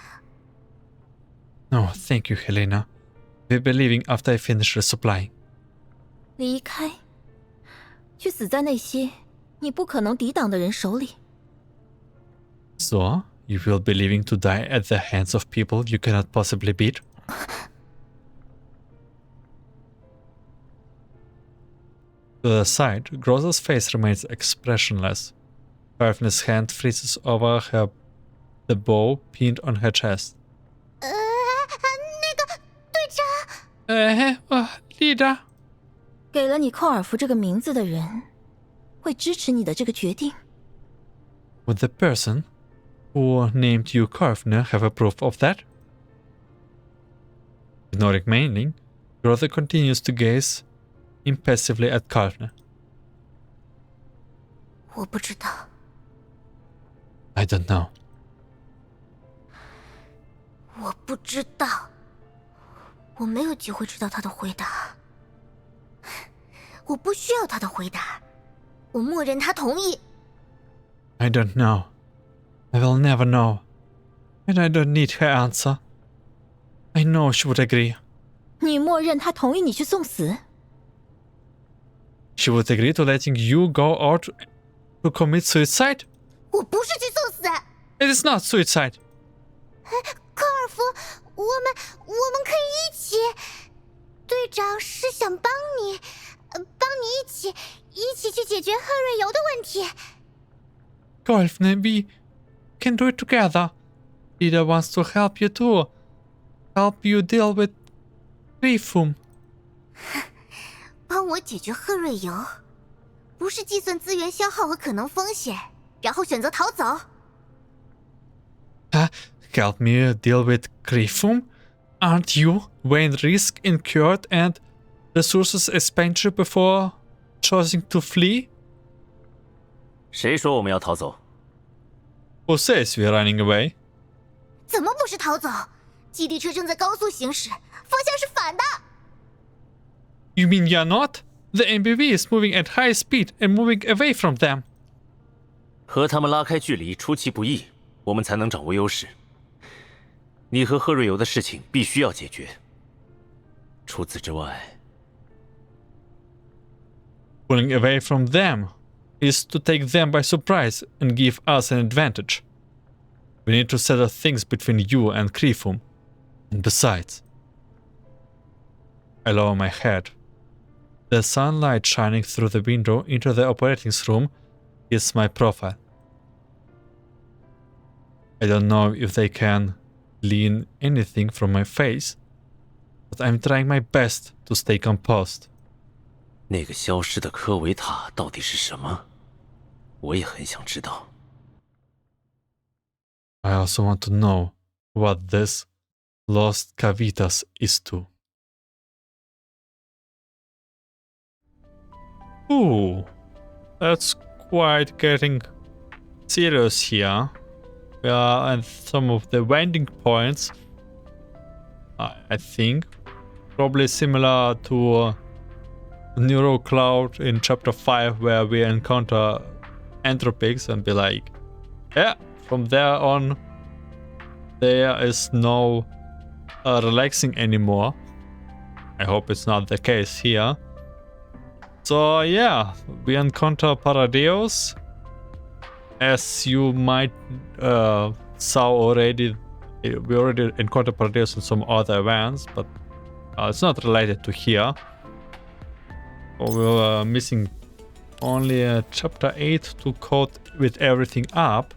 No, thank you, Helena. We'll be leaving after I finish resupplying. 离开，去死在那些你不可能抵挡的人手里。 So, you will be leaving to die at the hands of people you cannot possibly beat? To the side, Groza's face remains expressionless. Courtney's hand freezes over the bow pinned on her chest. 那个队长， Leader. 给了你寇尔福这个名字的人，会支持你的这个决定。 Would the person who named you Courtney have a proof of that? Ignoring Mainling, Groza continues to gaze impassively at Courtney. 我不知道。 I don't know. 我不知道。我没有机会知道他的回答。我不需要他的回答。我默认他同意。 I don't know. I will never know. And I don't need her answer. I know she would agree. 你默认他同意你去送死？ She would agree to letting you go out to commit suicide? 我不是去送死。 It is not suicide. 科尔福，我们可以一起。队长是想帮你一起去解决赫瑞尤的问题。 Courtney, we can do it together. Leader wants to help you too. Help you deal with Griffum. 帮我解决贺瑞游，不是计算资源消耗和可能风险，然后选择逃走。Help me deal with Griffum? Aren't you weighing risk incurred and resources expenditure before choosing to flee? 谁说我们要逃走？ Who says we're running away? 怎么不是逃走？基地车正在高速行驶，方向是反的。 You mean you're not? The MBV is moving at high speed and moving away from them. 和他们拉开距离出其不意，我们才能掌握优势。你和贺瑞游的事情必须要解决。除此之外 Pulling away from them is to take them by surprise and give us an advantage. We need to settle things between you and Griffum. And besides, I lower my head. The sunlight shining through the window into the operating room is my profile. I don't know if they can glean anything from my face, but I'm trying my best to stay composed. 那个消失的科维塔到底是什么？我也很想知道。I also want to know what this Lost Cavitas is too. Ooh, that's quite getting serious here. We are at some of the landing points, I think. Probably similar to Neuro Cloud in chapter 5, where we encounter Anthropics and be like, yeah, from there on, there is no relaxing anymore. I hope it's not the case here. So yeah, we encounter Paradeus. As you might saw already, we already encountered Paradeus in some other events, but it's not related to here. We were missing only chapter 8 to code with everything up.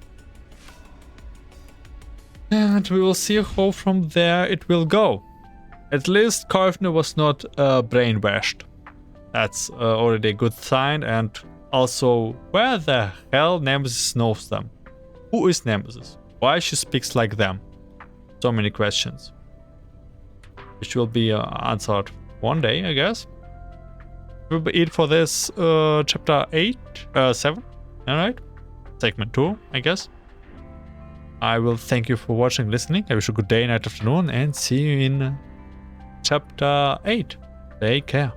And we will see how from there it will go. At least Korfner was not brainwashed. That's already a good sign. And also, where the hell Nemesis knows them? Who is Nemesis? Why she speaks like them? So many questions, which will be answered one day, I guess. Will be it for this chapter 7. Alright, segment 2, I guess. I will thank you for watching, listening. I wish you a good day, night, afternoon, and see you in chapter 8. Take care.